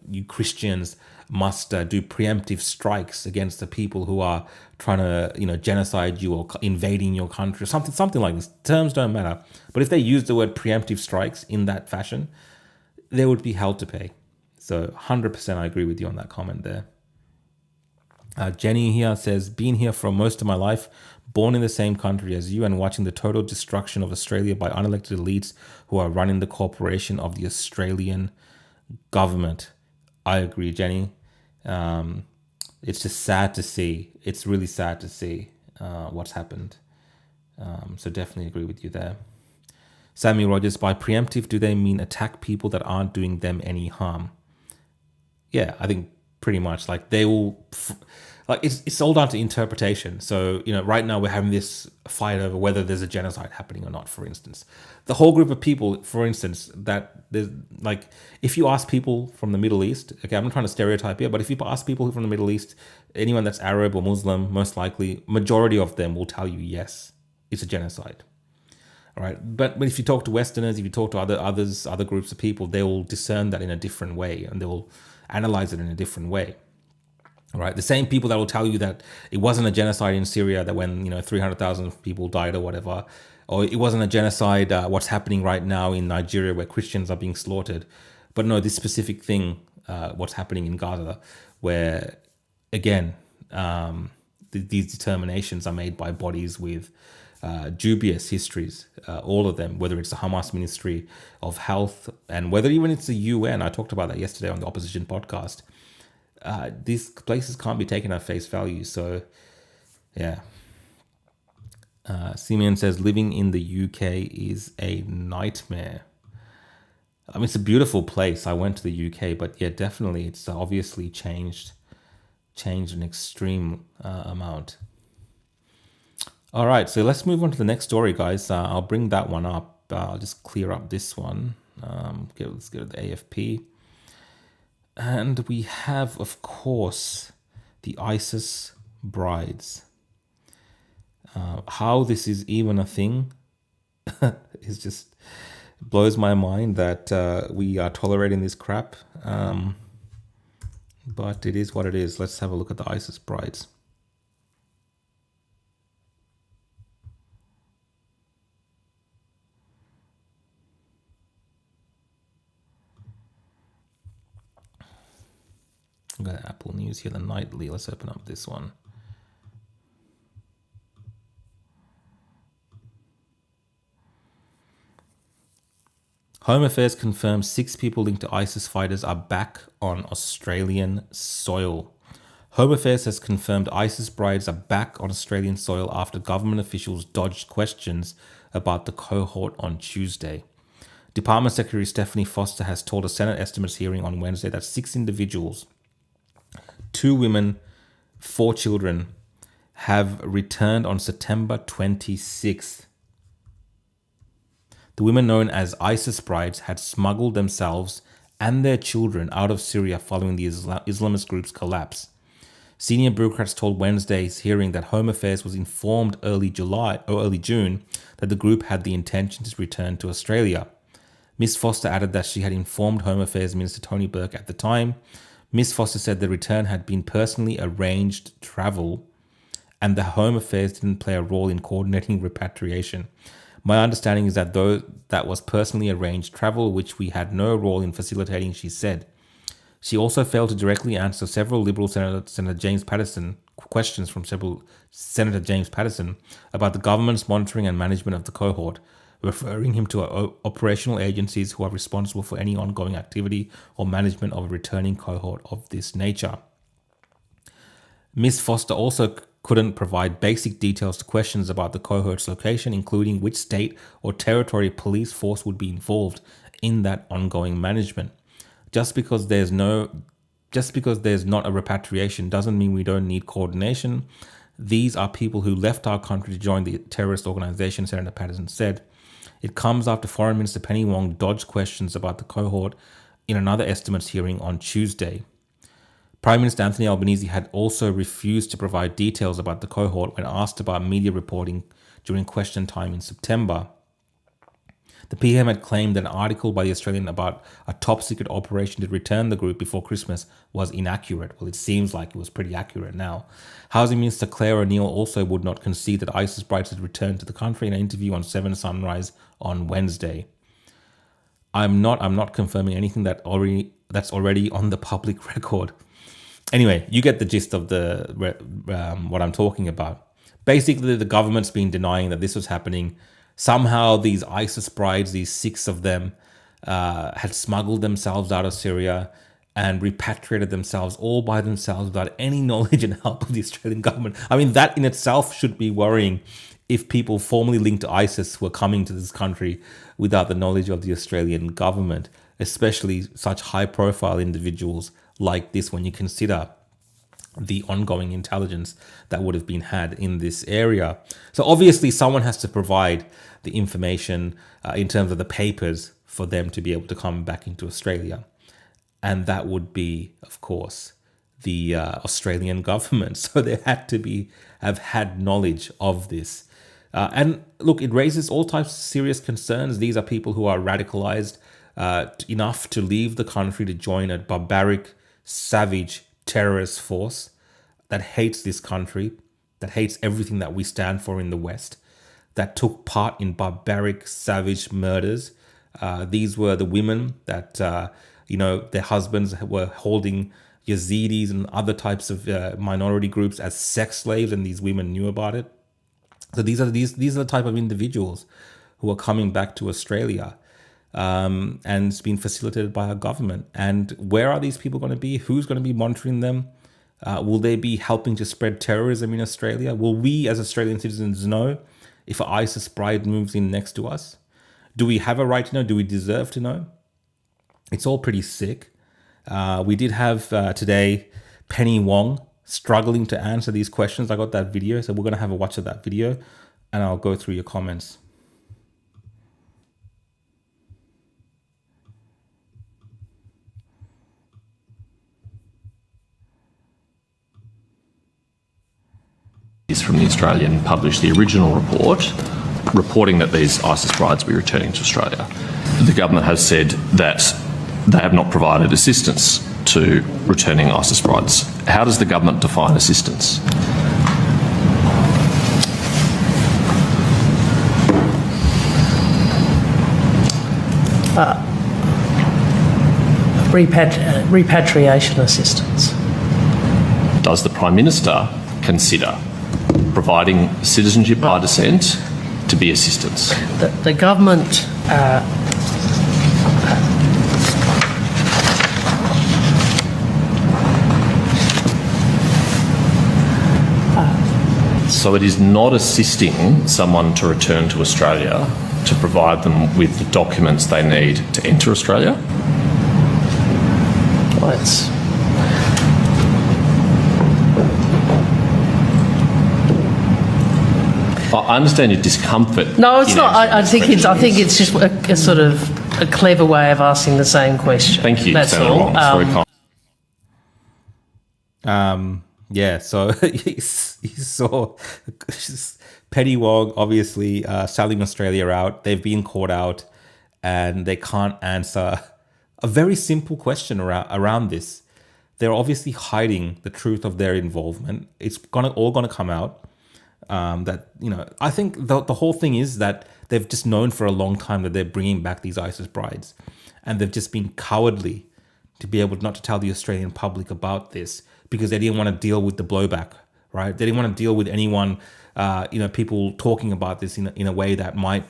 you Christians must do preemptive strikes against the people who are trying to genocide you or invading your country, something like this. Terms don't matter, but if they use the word preemptive strikes in that fashion, there would be hell to pay. So 100% I agree with you on that comment there. Jenny here says, been here for most of my life, born in the same country as you, and watching the total destruction of Australia by unelected elites who are running the corporation of the Australian government. I agree, Jenny. It's just sad to see. It's really sad to see what's happened. So definitely agree with you there. Sammy Rogers, by preemptive, do they mean attack people that aren't doing them any harm? Yeah, I think pretty much. Like they will, like it's all down to interpretation. So, right now we're having this fight over whether there's a genocide happening or not, for instance. The whole group of people, for instance, that there's like, if you ask people from the Middle East, okay, I'm not trying to stereotype here, but if you ask people from the Middle East, anyone that's Arab or Muslim, most likely, majority of them will tell you, yes, it's a genocide. All right. But if you talk to Westerners, if you talk to other groups of people, they will discern that in a different way and they will analyze it in a different way. All right. The same people that will tell you that it wasn't a genocide in Syria, that when 300,000 people died or whatever, or it wasn't a genocide, what's happening right now in Nigeria where Christians are being slaughtered. But no, this specific thing, what's happening in Gaza, where again, these determinations are made by bodies with dubious histories, all of them, whether it's the Hamas Ministry of Health and whether even it's the UN. I talked about that yesterday on the Opposition podcast. These places can't be taken at face value. So, yeah. Simeon says, living in the UK is a nightmare. I mean, it's a beautiful place. I went to the UK, but yeah, definitely it's obviously changed an extreme amount. All right, so let's move on to the next story, guys. I'll bring that one up. I'll just clear up this one. Let's go to the AFP. And we have, of course, the ISIS brides. How this is even a thing is just blows my mind that we are tolerating this crap. But it is what it is. Let's have a look at the ISIS brides. I've got Apple News here, the nightly. Let's open up this one. Home Affairs confirms 6 people linked to ISIS fighters are back on Australian soil. Home Affairs has confirmed ISIS brides are back on Australian soil after government officials dodged questions about the cohort on Tuesday. Department Secretary Stephanie Foster has told a Senate estimates hearing on Wednesday that 6 individuals, 2 women, 4 children, have returned on September 26th. The women known as ISIS brides had smuggled themselves and their children out of Syria following the Islamist group's collapse. Senior bureaucrats told Wednesday's hearing that Home Affairs was informed early June that the group had the intention to return to Australia. Ms. Foster added that she had informed Home Affairs Minister Tony Burke at the time. Ms. Foster said the return had been personally arranged travel and the Home Affairs didn't play a role in coordinating repatriation. My understanding is that though that was personally arranged travel, which we had no role in facilitating, she said. She also failed to directly answer several Liberal Senator James Paterson questions from Senator James Paterson about the government's monitoring and management of the cohort, referring him to operational agencies who are responsible for any ongoing activity or management of a returning cohort of this nature. Ms. Foster also couldn't provide basic details to questions about the cohort's location, including which state or territory police force would be involved in that ongoing management. Just because there's not a repatriation doesn't mean we don't need coordination. These are people who left our country to join the terrorist organization, Senator Patterson said. It comes after Foreign Minister Penny Wong dodged questions about the cohort in another estimates hearing on Tuesday. Prime Minister Anthony Albanese had also refused to provide details about the cohort when asked about media reporting during question time in September. The PM had claimed that an article by The Australian about a top-secret operation to return the group before Christmas was inaccurate. Well, it seems like it was pretty accurate now. Housing Minister Claire O'Neill also would not concede that ISIS brides had returned to the country in an interview on 7 Sunrise on Wednesday. I'm not confirming anything that's already on the public record. Anyway, you get the gist of what I'm talking about. Basically, the government's been denying that this was happening. Somehow these ISIS brides, these 6 of them, had smuggled themselves out of Syria and repatriated themselves all by themselves without any knowledge and help of the Australian government. I mean, that in itself should be worrying if people formerly linked to ISIS were coming to this country without the knowledge of the Australian government, especially such high-profile individuals like this, when you consider the ongoing intelligence that would have been had in this area. So obviously someone has to provide the information in terms of the papers for them to be able to come back into Australia. And that would be, of course, the Australian government. So they had to have had knowledge of this. And look, it raises all types of serious concerns. These are people who are radicalized enough to leave the country to join a barbaric, savage terrorist force that hates this country, that hates everything that we stand for in the West, that took part in barbaric, savage murders. These were the women that, their husbands were holding Yazidis and other types of minority groups as sex slaves, and these women knew about it. So these are the type of individuals who are coming back to Australia, and it's been facilitated by our government. And where are these people going to be? Who's going to be monitoring them? Will they be helping to spread terrorism in Australia? Will we as Australian citizens know if an ISIS bride moves in next to us? Do we have a right to know? Do we deserve to know? It's all pretty sick. We did have today Penny Wong struggling to answer these questions. I got that video, so we're going to have a watch of that video and I'll go through your comments. Is from the Australian published the original report reporting that these ISIS brides will be returning to Australia. The government has said that they have not provided assistance to returning ISIS brides. How does the government define assistance? Repatriation assistance. Does the Prime Minister consider providing citizenship by descent to be assistance? The government So it is not assisting someone to return to Australia to provide them with the documents they need to enter Australia? well, it's I understand your discomfort. no, it's in not. answering I think these it's questions. just a sort of a clever way of asking the same question. Thank you, That's Senator all. Wong. It's very kind. Yeah, so you saw Penny Wong obviously selling Australia out. They've been caught out and they can't answer a very simple question around this. They're obviously hiding the truth of their involvement. It's all gonna come out. I think the whole thing is that they've just known for a long time that they're bringing back these ISIS brides, and they've just been cowardly to be able not to tell the Australian public about this because they didn't want to deal with the blowback, right? They didn't want to deal with anyone, people talking about this in a way that might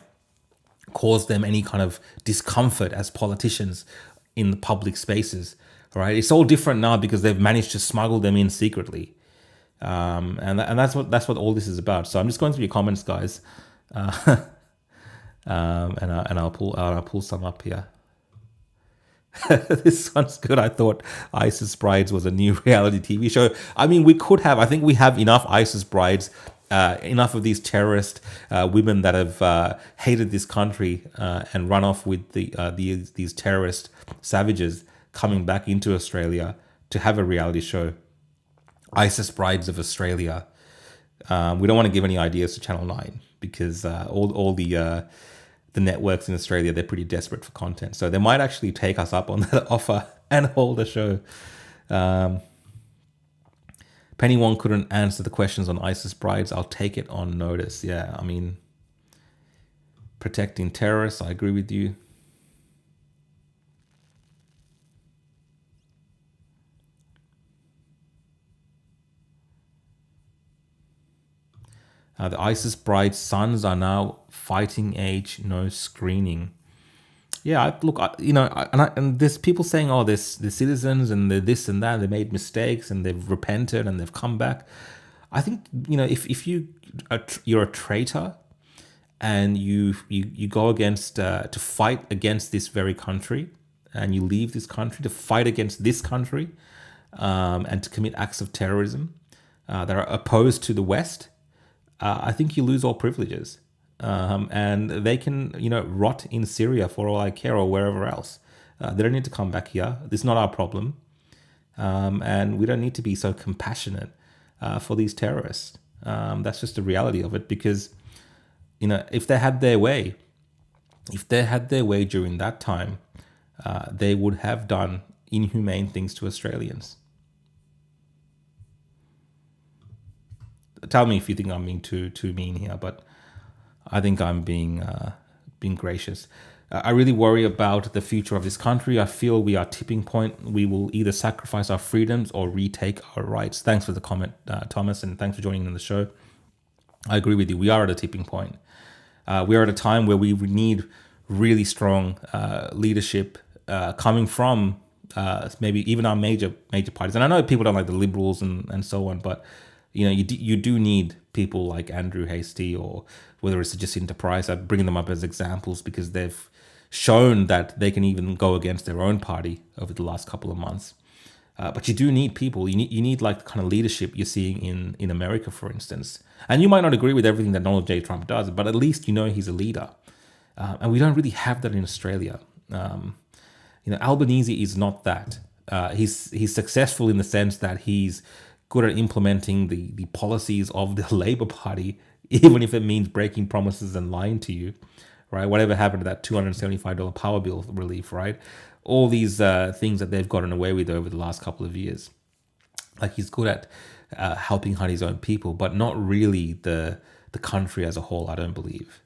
cause them any kind of discomfort as politicians in the public spaces, right? It's all different now because they've managed to smuggle them in secretly. And that's what all this is about. So I'm just going through your comments, guys, and I'll pull some up here. This one's good. I thought ISIS Brides was a new reality TV show. I mean, I think we have enough ISIS Brides, enough of these terrorist women that have hated this country and run off with these terrorist savages coming back into Australia to have a reality show. ISIS Brides of Australia. We don't want to give any ideas to Channel 9 because all the networks in Australia, they're pretty desperate for content. So they might actually take us up on that offer and hold a show. Penny Wong couldn't answer the questions on ISIS Brides. I'll take it on notice. Yeah, I mean, protecting terrorists, I agree with you. The ISIS Bride's sons are now fighting age, no screening. Yeah, and there's people saying, oh, there's the citizens and they're this and that, they made mistakes and they've repented and they've come back. I think, if you're a traitor and you go against to fight against this very country, and you leave this country to fight against this country, and to commit acts of terrorism that are opposed to the West, I think you lose all privileges. And they can, rot in Syria for all I care, or wherever else. They don't need to come back here. This is not our problem. And we don't need to be so compassionate for these terrorists. That's just the reality of it, because, if they had their way during that time, they would have done inhumane things to Australians. Tell me if you think I'm being too mean here, but I think I'm being gracious. I really worry about the future of this country. I feel we are tipping point. We will either sacrifice our freedoms or retake our rights. Thanks for the comment, Thomas, and thanks for joining in the show. I agree with you. We are at a tipping point. We are at a time where we need really strong leadership coming from maybe even our major parties. And I know people don't like the Liberals and so on, but you do need people like Andrew Hastie, or whether it's Jacinta Price. I'm bringing them up as examples because they've shown that they can even go against their own party over the last couple of months. But you do need people. You need like the kind of leadership you're seeing in America, for instance. And you might not agree with everything that Donald J. Trump does, but at least he's a leader. And we don't really have that in Australia. Albanese is not that. He's successful in the sense that he's good at implementing the policies of the Labor Party, even if it means breaking promises and lying to you, right? Whatever happened to that $275 power bill relief, right? All these things that they've gotten away with over the last couple of years. Like, he's good at helping out his own people, but not really the country as a whole, I don't believe.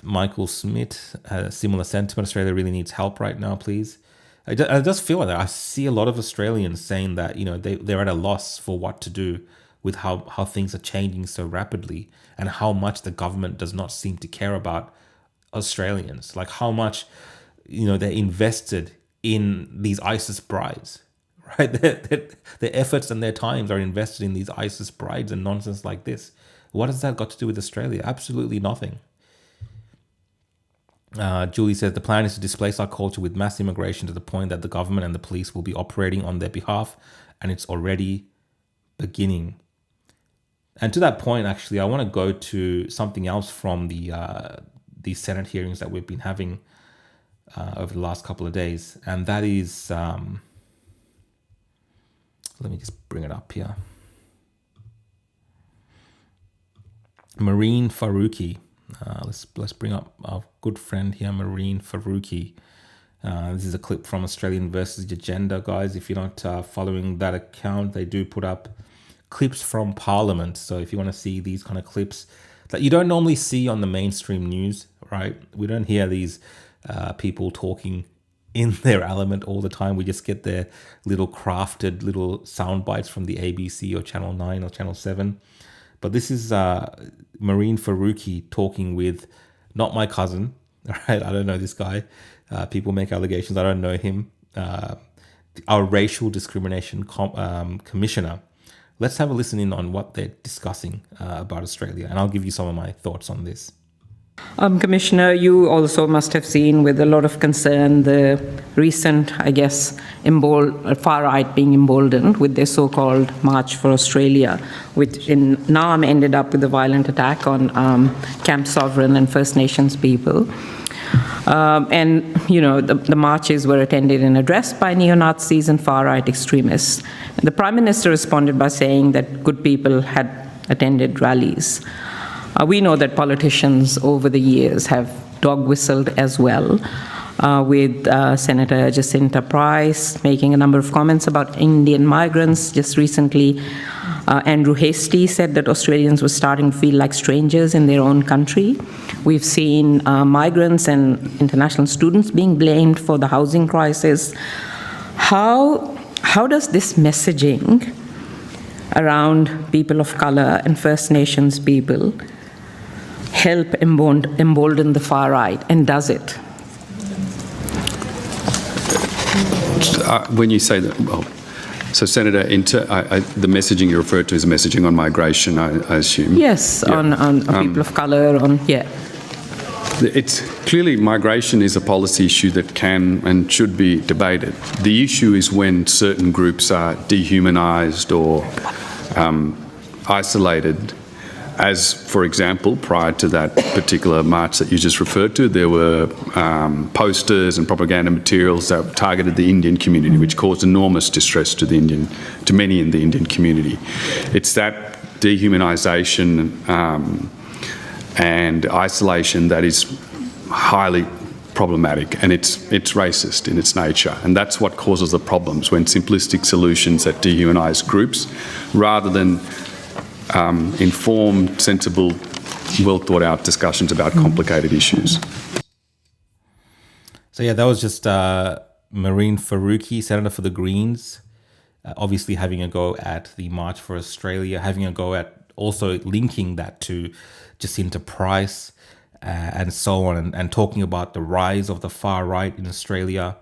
Michael Smith, similar sentiment. Australia really needs help right now, please. It does feel like that. I see a lot of Australians saying that, they're at a loss for what to do with how things are changing so rapidly, and how much the government does not seem to care about Australians. Like, how much, they're invested in these ISIS brides, right? Their efforts and their times are invested in these ISIS brides and nonsense like this. What has that got to do with Australia? Absolutely nothing. Julie says the plan is to displace our culture with mass immigration to the point that the government and the police will be operating on their behalf, and it's already beginning. And to that point, actually, I want to go to something else from the Senate hearings that we've been having over the last couple of days, and that is, let me just bring it up here. Marine Faruqi. Let's bring up our good friend here, Marine Faruqi. This is a clip from Australian versus Agenda, guys. If you're not following that account, they do put up clips from Parliament. So if you want to see these kind of clips that you don't normally see on the mainstream news, right? We don't hear these people talking in their element all the time. We just get their little crafted little sound bites from the ABC or Channel 9 or Channel 7. But this is Marine Faruqi talking with, not my cousin, right? I don't know this guy. People make allegations. I don't know him. Our racial discrimination commissioner. Let's have a listen in on what they're discussing about Australia, and I'll give you some of my thoughts on this. Commissioner, you also must have seen with a lot of concern the recent, far right being emboldened with their so-called March for Australia, which in Naarm ended up with a violent attack on Camp Sovereign and First Nations people. The marches were attended and addressed by neo-Nazis and far-right extremists. The Prime Minister responded by saying that good people had attended rallies. We know that politicians over the years have dog-whistled as well, with Senator Jacinta Price making a number of comments about Indian migrants. Just recently, Andrew Hastie said that Australians were starting to feel like strangers in their own country. We've seen migrants and international students being blamed for the housing crisis. How does this messaging around people of colour and First Nations people help embolden the far right, and does it? When you say that, well, So, Senator, the messaging you referred to is messaging on migration, I assume. Yes, Yeah. on people of colour, yeah. It's clearly migration is a policy issue that can and should be debated. The issue is when certain groups are dehumanised or isolated. As, for example, prior to that particular march that you just referred to, there were posters and propaganda materials that targeted the Indian community, which caused enormous distress to many in the Indian community. It's that dehumanisation and isolation that is highly problematic, and it's racist in its nature, and that's what causes the problems when simplistic solutions that dehumanise groups rather than informed, sensible, well thought out discussions about complicated issues. So yeah, that was just Marine Faruqi, Senator for the Greens, obviously having a go at the March for Australia, having a go at also linking that to Jacinta Price and so on, and talking about the rise of the far right in Australia.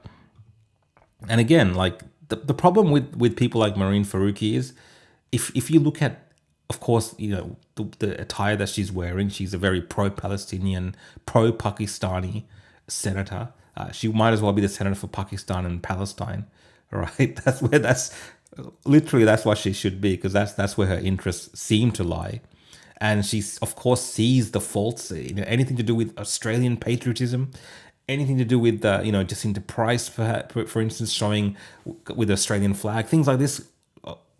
And again, like the problem with people like Marine Faruqi is if you look at, of course, you know, the attire that she's wearing, she's a very pro-Palestinian, pro-Pakistani senator. She might as well be the senator for Pakistan and Palestine, right? That's what she should be, because that's where her interests seem to lie. And she, of course, sees the faults, anything to do with Australian patriotism, anything to do with, Jacinta Price, for instance, showing with the Australian flag, things like this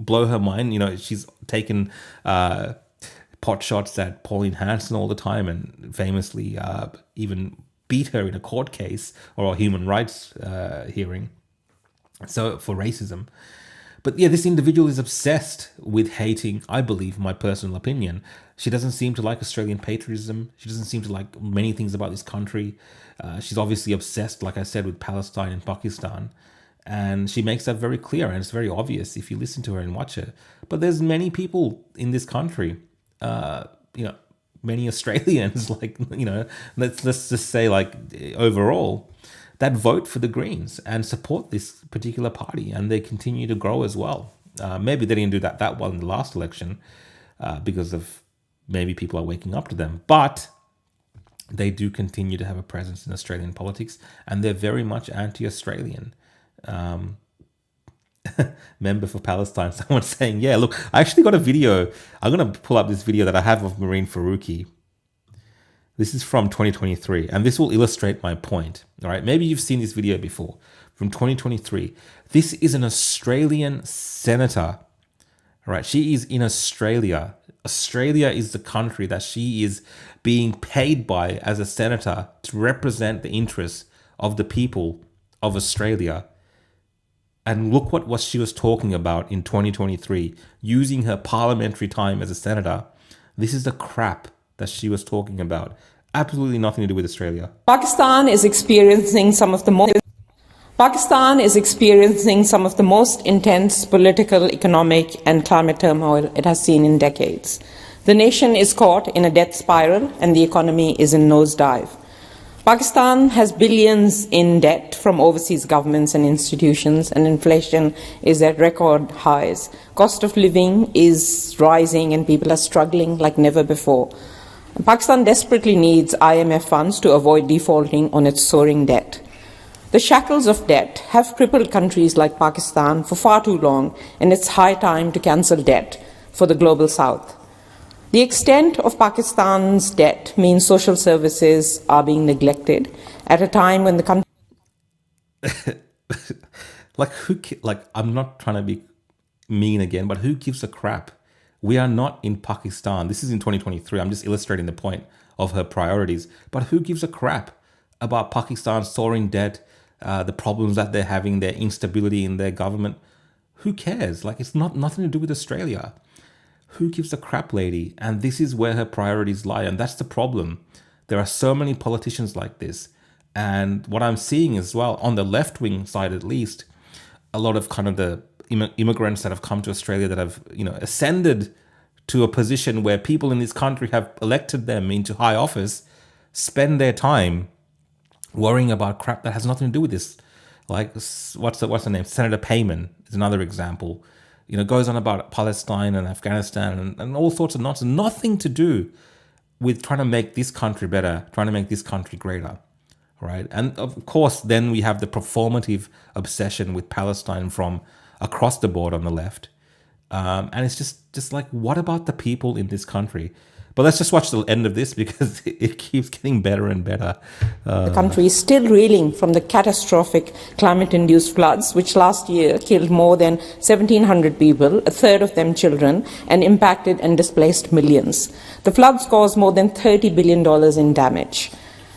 blow her mind. You know, she's taken pot shots at Pauline Hanson all the time, and famously even beat her in a court case or a human rights hearing. So for racism. But yeah, this individual is obsessed with hating, I believe, my personal opinion. She doesn't seem to like Australian patriotism. She doesn't seem to like many things about this country. She's obviously obsessed, like I said, with Palestine and Pakistan. And she makes that very clear, and it's very obvious if you listen to her and watch her. But there's many people in this country, many Australians, let's just say, like, overall, that vote for the Greens and support this particular party, and they continue to grow as well. Maybe they didn't do that well in the last election because of maybe people are waking up to them, but they do continue to have a presence in Australian politics, and they're very much anti-Australian. Member for Palestine, someone saying, yeah, look, I actually got a video. I'm going to pull up this video that I have of Marine Faruqi. This is from 2023, and this will illustrate my point. All right, maybe you've seen this video before, from 2023. This is an Australian senator. All right, she is in Australia. Australia is the country that she is being paid by as a senator to represent the interests of the people of Australia. And look what she was talking about in 2023, using her parliamentary time as a senator. This is the crap that she was talking about. Absolutely nothing to do with Australia. Pakistan is experiencing some of the most intense political, economic, and climate turmoil it has seen in decades. The nation is caught in a death spiral, and the economy is in nosedive. Pakistan has billions in debt from overseas governments and institutions, and inflation is at record highs. Cost of living is rising, and people are struggling like never before. Pakistan desperately needs IMF funds to avoid defaulting on its soaring debt. The shackles of debt have crippled countries like Pakistan for far too long, and it's high time to cancel debt for the global south. The extent of Pakistan's debt means social services are being neglected at a time when the country... I'm not trying to be mean again, but who gives a crap? We are not in Pakistan. This is in 2023. I'm just illustrating the point of her priorities. But who gives a crap about Pakistan's soaring debt, the problems that they're having, their instability in their government? Who cares? It's nothing to do with Australia. Who gives a crap, lady? And this is where her priorities lie. And that's the problem. There are so many politicians like this. And what I'm seeing as well, on the left-wing side at least, a lot of kind of the immigrants that have come to Australia that have, ascended to a position where people in this country have elected them into high office, spend their time worrying about crap that has nothing to do with this. Like, what's the name? Senator Payman is another example. Goes on about Palestine and Afghanistan and all sorts of nonsense. Nothing to do with trying to make this country better, trying to make this country greater, right? And of course, then we have the performative obsession with Palestine from across the board on the left. And it's just like, what about the people in this country? But let's just watch the end of this because it keeps getting better and better. The country is still reeling from the catastrophic climate-induced floods, which last year killed more than 1,700 people, a third of them children, and impacted and displaced millions. The floods caused more than $30 billion in damage.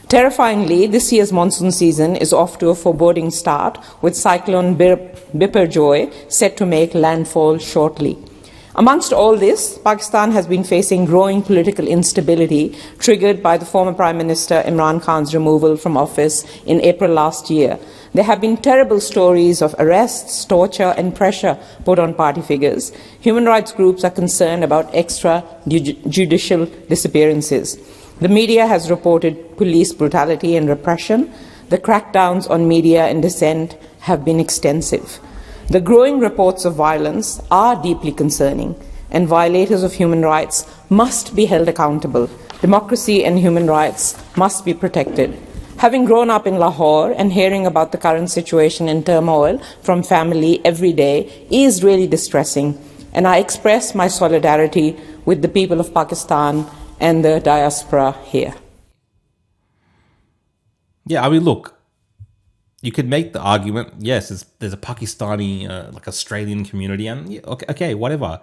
Terrifyingly, this year's monsoon season is off to a foreboding start, with Cyclone Biparjoy set to make landfall shortly. Amongst all this, Pakistan has been facing growing political instability triggered by the former Prime Minister Imran Khan's removal from office in April last year. There have been terrible stories of arrests, torture and pressure put on party figures. Human rights groups are concerned about extrajudicial disappearances. The media has reported police brutality and repression. The crackdowns on media and dissent have been extensive. The growing reports of violence are deeply concerning, and violators of human rights must be held accountable. Democracy and human rights must be protected. Having grown up in Lahore and hearing about the current situation in turmoil from family every day is really distressing, and I express my solidarity with the people of Pakistan and the diaspora here. Yeah, I mean, look, you could make the argument, yes, there's a Pakistani, like Australian community, and yeah, okay, whatever.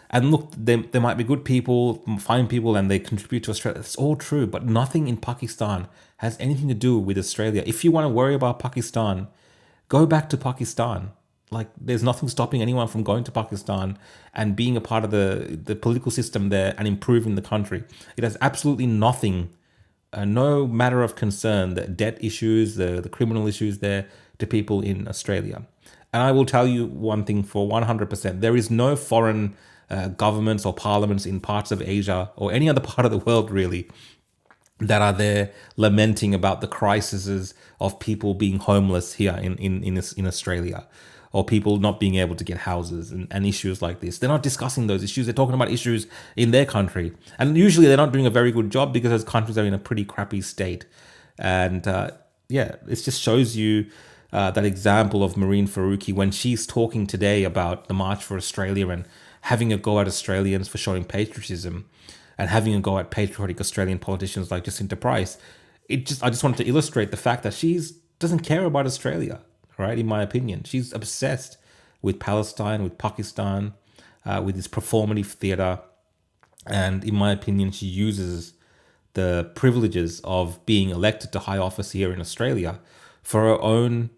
And look, there might be good people, fine people, and they contribute to Australia. It's all true, but nothing in Pakistan has anything to do with Australia. If you want to worry about Pakistan, go back to Pakistan. Like, there's nothing stopping anyone from going to Pakistan and being a part of the political system there and improving the country. It has absolutely nothing, no matter of concern, the debt issues, the criminal issues there to people in Australia. And I will tell you one thing for 100%. There is no foreign governments or parliaments in parts of Asia or any other part of the world, really, that are there lamenting about the crises of people being homeless here in Australia, or people not being able to get houses and issues like this. They're not discussing those issues. They're talking about issues in their country. And usually they're not doing a very good job because those countries are in a pretty crappy state. And yeah, it just shows you that example of Marine Faruqi when she's talking today about the March for Australia and having a go at Australians for showing patriotism and having a go at patriotic Australian politicians like Jacinta Price. I just wanted to illustrate the fact that she doesn't care about Australia. Right, in my opinion, she's obsessed with Palestine, with Pakistan, with this performative theatre, and in my opinion, she uses the privileges of being elected to high office here in Australia for her own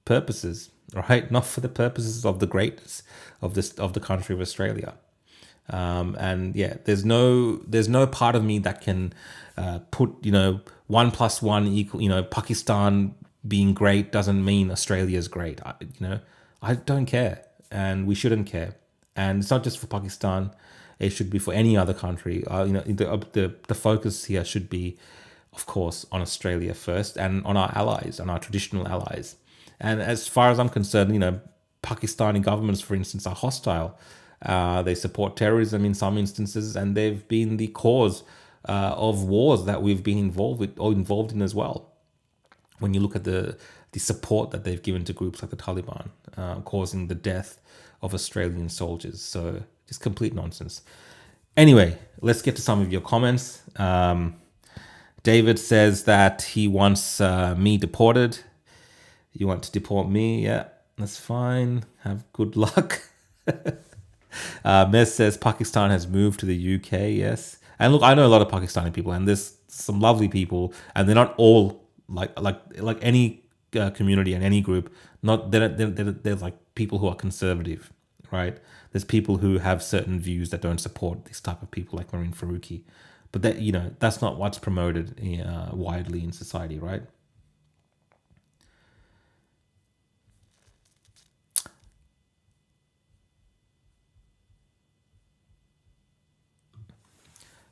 purposes, right? Not for the purposes of the greatness of the country of Australia. And yeah, there's no part of me that can put 1 + 1 equal Pakistan being great doesn't mean Australia's great. I don't care, and we shouldn't care. And it's not just for Pakistan; it should be for any other country. The focus here should be, of course, on Australia first, and on our allies, on our traditional allies. And as far as I'm concerned, Pakistani governments, for instance, are hostile. They support terrorism in some instances, and they've been the cause of wars that we've been involved in as well. When you look at the support that they've given to groups like the Taliban, causing the death of Australian soldiers. So just complete nonsense. Anyway, let's get to some of your comments. David says that he wants me deported. You want to deport me? Yeah, that's fine. Have good luck. Mez says Pakistan has moved to the UK. Yes. And look, I know a lot of Pakistani people, and there's some lovely people, and they're not all like any community and any group. They're like people who are conservative, right? There's people who have certain views that don't support this type of people, like Marine Faruqi, but that's not what's promoted widely in society, right?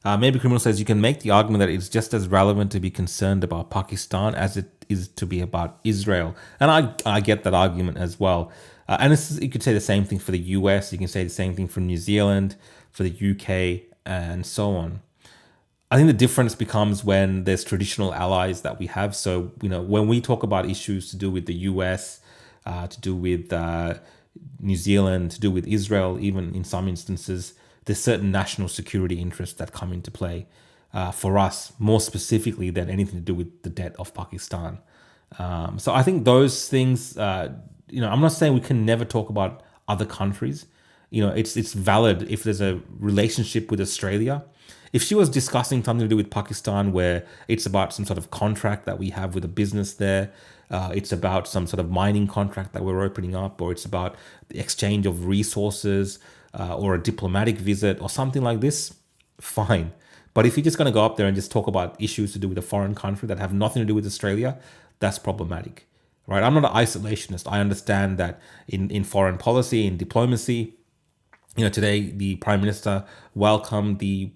Maybe Criminal says you can make the argument that it's just as relevant to be concerned about Pakistan as it is to be about Israel. And I get that argument as well. And you could say the same thing for the US. You can say the same thing for New Zealand, for the UK, and so on. I think the difference becomes when there's traditional allies that we have. So, when we talk about issues to do with the US, to do with New Zealand, to do with Israel, even in some instances, there's certain national security interests that come into play for us, more specifically than anything to do with the debt of Pakistan. So I think those things, I'm not saying we can never talk about other countries. It's valid if there's a relationship with Australia. If she was discussing something to do with Pakistan where it's about some sort of contract that we have with a business there, it's about some sort of mining contract that we're opening up, or it's about the exchange of resources, or a diplomatic visit or something like this, fine. But if you're just going to go up there and just talk about issues to do with a foreign country that have nothing to do with Australia, that's problematic, right? I'm not an isolationist. I understand that in foreign policy, in diplomacy, today the Prime Minister welcomed the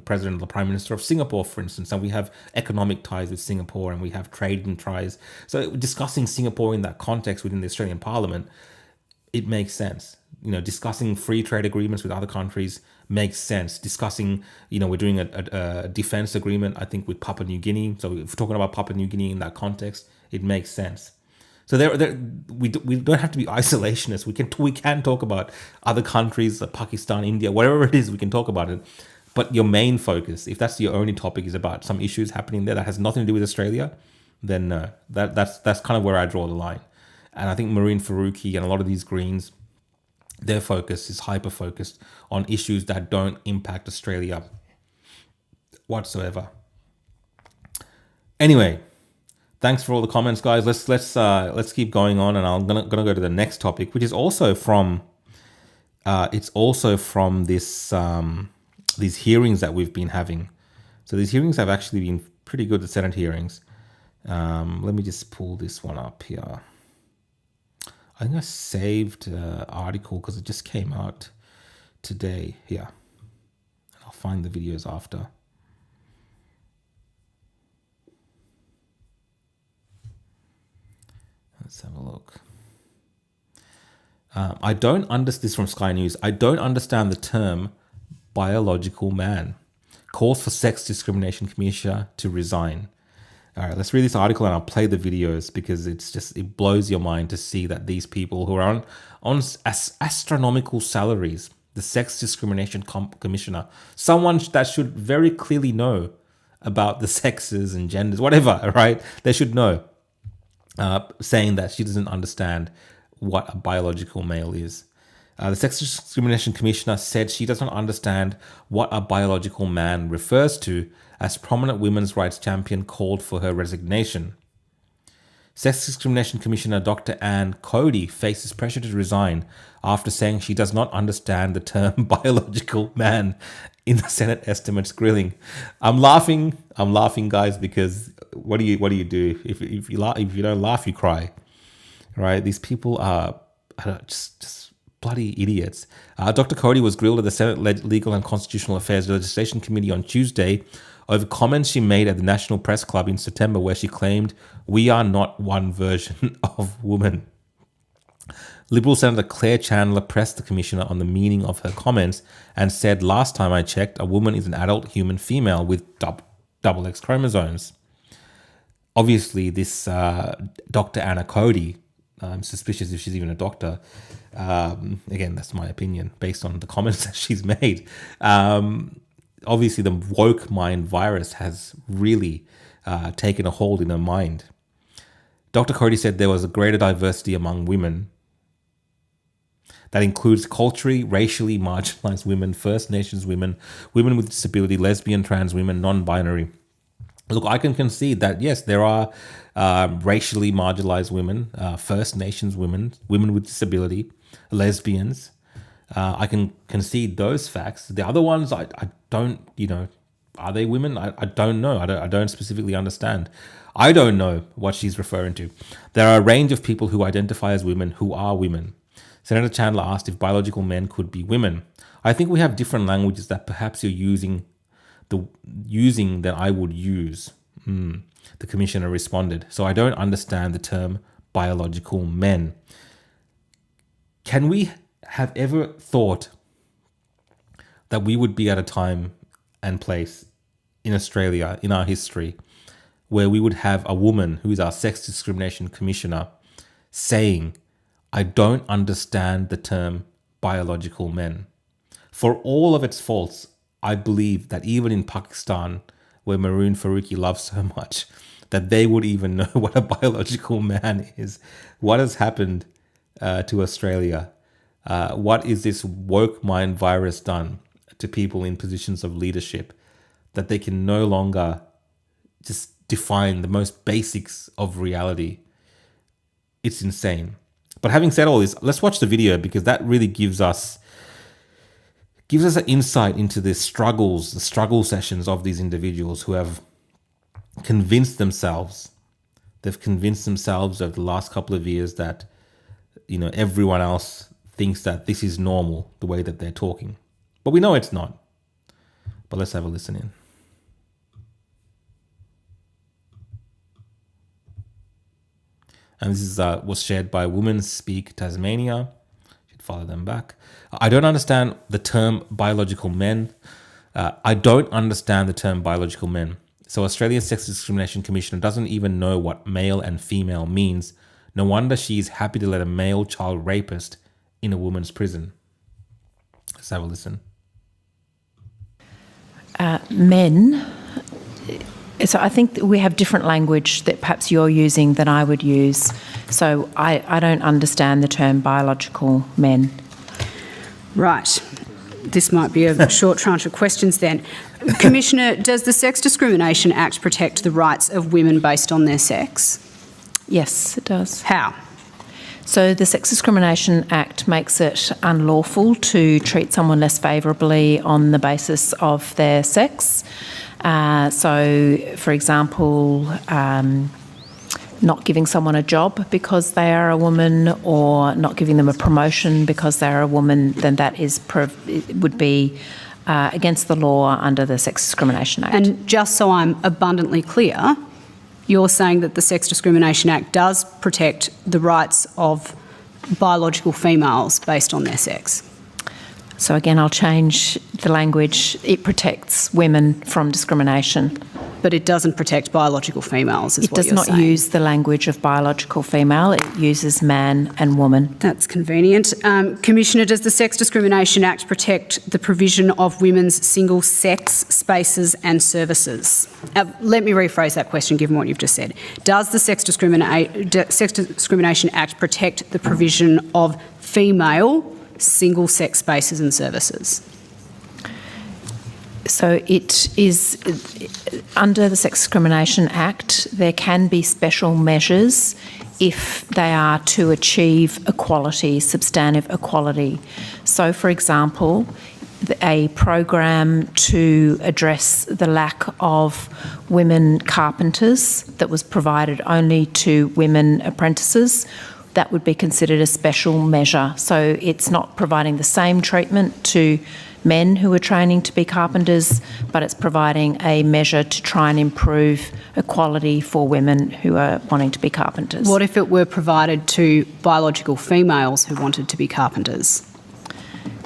President or the Prime Minister of Singapore, for instance, and we have economic ties with Singapore and we have trading ties. So discussing Singapore in that context within the Australian Parliament, it makes sense. Discussing free trade agreements with other countries makes sense. Discussing, we're doing a defense agreement, I think, with Papua New Guinea. So if we're talking about Papua New Guinea in that context, it makes sense. So we don't have to be isolationists. We can talk about other countries, like Pakistan, India, wherever it is, we can talk about it. But your main focus, if that's your only topic, is about some issues happening there that has nothing to do with Australia, then no, that's kind of where I draw the line. And I think Marine Faruqi and a lot of these Greens, their focus is hyper-focused on issues that don't impact Australia whatsoever. Anyway, thanks for all the comments, guys. Let's keep going on, and I'm gonna go to the next topic, which is also from this these hearings that we've been having. So these hearings have actually been pretty good, the Senate hearings. Let me just pull this one up here. I think I saved an article because it just came out today. Yeah. I'll find the videos after. Let's have a look. I don't understand this from Sky News. I don't understand the term biological man. Calls for sex discrimination commissioner to resign. All right, let's read this article and I'll play the videos because it blows your mind to see that these people who are on astronomical salaries, the sex discrimination commissioner, someone that should very clearly know about the sexes and genders, whatever, right? They should know, saying that she doesn't understand what a biological male is. The Sex Discrimination Commissioner said she does not understand what a biological man refers to, as prominent women's rights champion called for her resignation. Sex Discrimination Commissioner Dr. Anne Cody faces pressure to resign after saying she does not understand the term biological man in the Senate estimates grilling. I'm laughing, guys, because what do you do? If you don't laugh, you cry, right? These people are just bloody idiots. Dr. Cody was grilled at the Senate Legal and Constitutional Affairs Legislation Committee on Tuesday over comments she made at the National Press Club in September, where she claimed, "We are not one version of woman." Liberal Senator Claire Chandler pressed the commissioner on the meaning of her comments and said, "Last time I checked, a woman is an adult human female with double X chromosomes." Obviously, this Dr. Anna Cody, I'm suspicious if she's even a doctor. Again, that's my opinion based on the comments that she's made. Obviously, the woke mind virus has really taken a hold in her mind. Dr. Cody said there was a greater diversity among women. That includes culturally, racially marginalized women, First Nations women, women with disability, lesbian, trans women, non-binary. Look, I can concede that, yes, there are racially marginalized women, First Nations women, women with disability, lesbians. I can concede those facts. The other ones, I don't, are they women? I don't know. I don't specifically understand. I don't know what she's referring to. There are a range of people who identify as women who are women. Senator Chandler asked if biological men could be women. I think we have different languages that perhaps you're using than I would use. The commissioner responded, "So I don't understand the term biological men." Can we have ever thought that we would be at a time and place in Australia, in our history, where we would have a woman who is our sex discrimination commissioner saying, "I don't understand the term biological men"? For all of its faults, I believe that even in Pakistan, where Maroon Faruqi loves so much, that they would even know what a biological man is. What has happened to Australia? What is this woke mind virus done to people in positions of leadership that they can no longer just define the most basics of reality? It's insane. But having said all this, let's watch the video, because that really gives us an insight into the struggle sessions of these individuals who have convinced themselves over the last couple of years that, everyone else thinks that this is normal, the way that they're talking. But we know it's not. But let's have a listen in. And this was shared by Women Speak Tasmania. Should follow them back. I don't understand the term biological men. I don't understand the term biological men. So Australia's Sex Discrimination Commissioner doesn't even know what male and female means. No wonder she is happy to let a male child rapist in a woman's prison. Let's have a listen. Men. So I think that we have different language that perhaps you're using than I would use. So I don't understand the term biological men. Right. This might be a short tranche of questions then. Commissioner, does the Sex Discrimination Act protect the rights of women based on their sex? Yes, it does. How? So the Sex Discrimination Act makes it unlawful to treat someone less favourably on the basis of their sex. So, for example, not giving someone a job because they are a woman, or not giving them a promotion because they are a woman, then that would be against the law under the Sex Discrimination Act. And just so I'm abundantly clear, you're saying that the Sex Discrimination Act does protect the rights of biological females based on their sex? So again, I'll change the language. It protects women from discrimination. But it doesn't protect biological females, is what you're saying? It does not use the language of biological female. It uses man and woman. That's convenient. Commissioner, does the Sex Discrimination Act protect the provision of women's single-sex spaces and services? Let me rephrase that question, given what you've just said. Does the Sex Discrimination Act protect the provision of female single-sex spaces and services? So it is, under the Sex Discrimination Act, there can be special measures if they are to achieve equality, substantive equality. So, for example, a program to address the lack of women carpenters that was provided only to women apprentices, that would be considered a special measure. So it's not providing the same treatment to men who are training to be carpenters, but it's providing a measure to try and improve equality for women who are wanting to be carpenters. What if it were provided to biological females who wanted to be carpenters?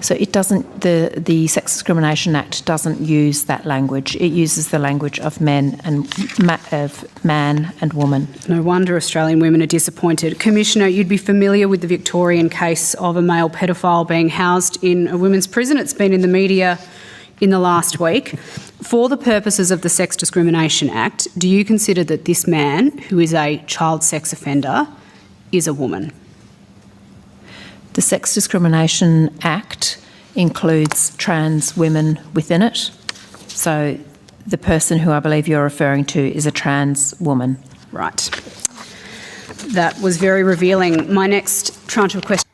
So it doesn't, the Sex Discrimination Act doesn't use that language. It uses the language of man and woman. No wonder Australian women are disappointed. Commissioner, you'd be familiar with the Victorian case of a male pedophile being housed in a women's prison. It's been in the media in the last week. For the purposes of the Sex Discrimination Act, do you consider that this man, who is a child sex offender, is a woman? The Sex Discrimination Act includes trans women within it. So the person who I believe you're referring to is a trans woman. Right. That was very revealing. My next tranche of questions.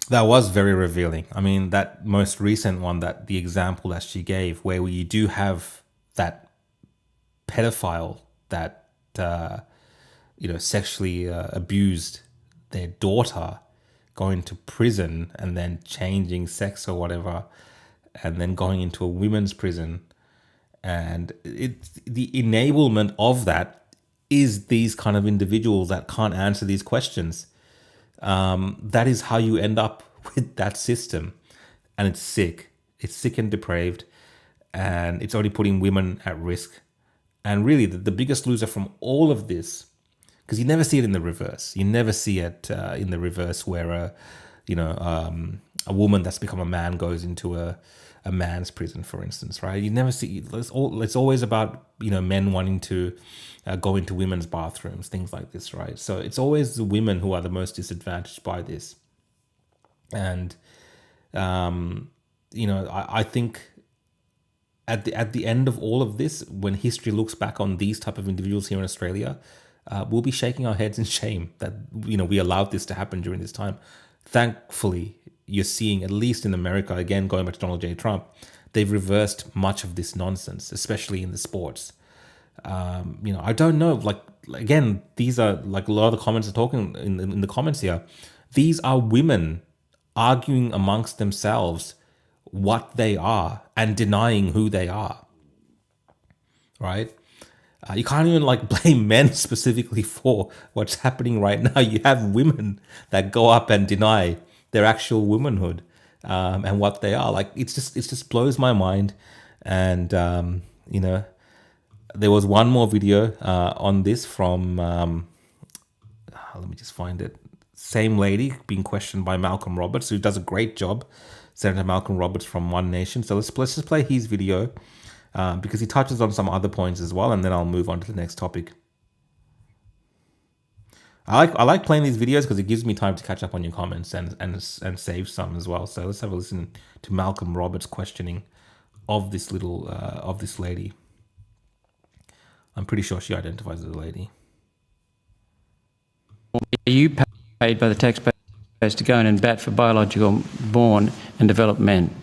That was very revealing. I mean, that most recent one, that the example that she gave, where you do have that pedophile that, sexually abused their daughter, going to prison and then changing sex or whatever, and then going into a women's prison. And the enablement of that is these kind of individuals that can't answer these questions. That is how you end up with that system. And it's sick. It's sick and depraved. And it's already putting women at risk. And really, the biggest loser from all of this, because you never see it in the reverse. You never see it in the reverse where, a woman that's become a man goes into a man's prison, for instance, right? You never see, it's always about, men wanting to go into women's bathrooms, things like this, right? So it's always the women who are the most disadvantaged by this. And, I think at the end of all of this, when history looks back on these type of individuals here in Australia, we'll be shaking our heads in shame that, we allowed this to happen during this time. Thankfully, you're seeing, at least in America, again, going back to Donald J. Trump, they've reversed much of this nonsense, especially in the sports. I don't know, again, these are, a lot of the comments are talking in the comments here. These are women arguing amongst themselves what they are and denying who they are, right? You can't even blame men specifically for what's happening right now. You have women that go up and deny their actual womanhood and what they are. It just blows my mind. And there was one more video on this from let me just find it. Same lady being questioned by Malcolm Roberts, who does a great job. Senator Malcolm Roberts from One Nation. So let's just play his video. Because he touches on some other points as well, and then I'll move on to the next topic. I like playing these videos because it gives me time to catch up on your comments and save some as well. So let's have a listen to Malcolm Roberts' questioning of this this lady. I'm pretty sure she identifies as a lady. Are you paid by the taxpayers to go in and bat for biological born and developed men?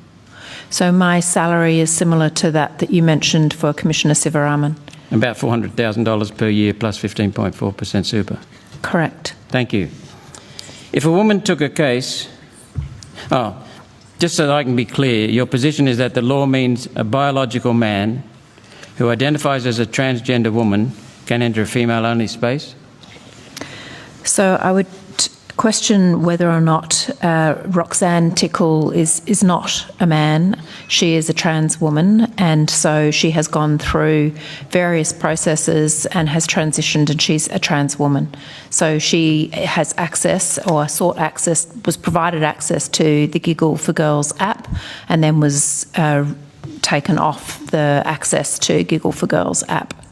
So my salary is similar to that you mentioned for Commissioner Sivaraman. About $400,000 per year plus 15.4% super. Correct. Thank you. If a woman took a case... just so that I can be clear, your position is that the law means a biological man who identifies as a transgender woman can enter a female-only space? So I would question whether or not Roxanne Tickle is not a man. She is a trans woman, and so she has gone through various processes and has transitioned, and she's a trans woman. So she has access, or sought access, was provided access to the Giggle for Girls app, and then was taken off the access to Giggle for Girls app.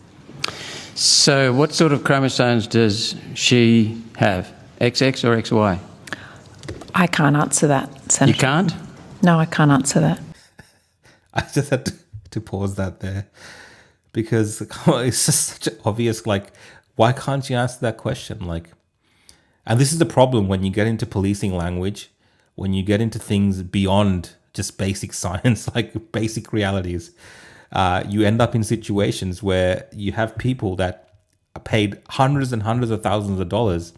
So what sort of chromosomes does she have? XX or XY? I can't answer that, Senator. You can't? No, I can't answer that. I just had to pause that there because it's just such an obvious, why can't you answer that question? And this is the problem when you get into policing language, when you get into things beyond just basic science, basic realities, you end up in situations where you have people that are paid hundreds and hundreds of thousands of dollars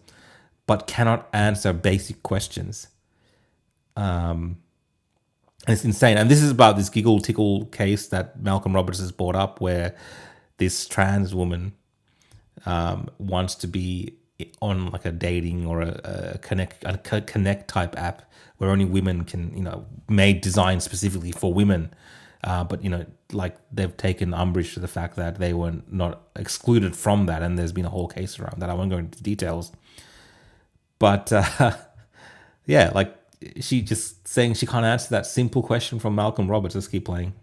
but cannot answer basic questions. And it's insane. And this is about this Giggle Tickle case that Malcolm Roberts has brought up, where this trans woman wants to be on a dating or a connect type app where only women can, made designed specifically for women. But, they've taken umbrage to the fact that they were not excluded from that. And there's been a whole case around that. I won't go into details. But, she just saying she can't answer that simple question from Malcolm Roberts. Let's keep playing.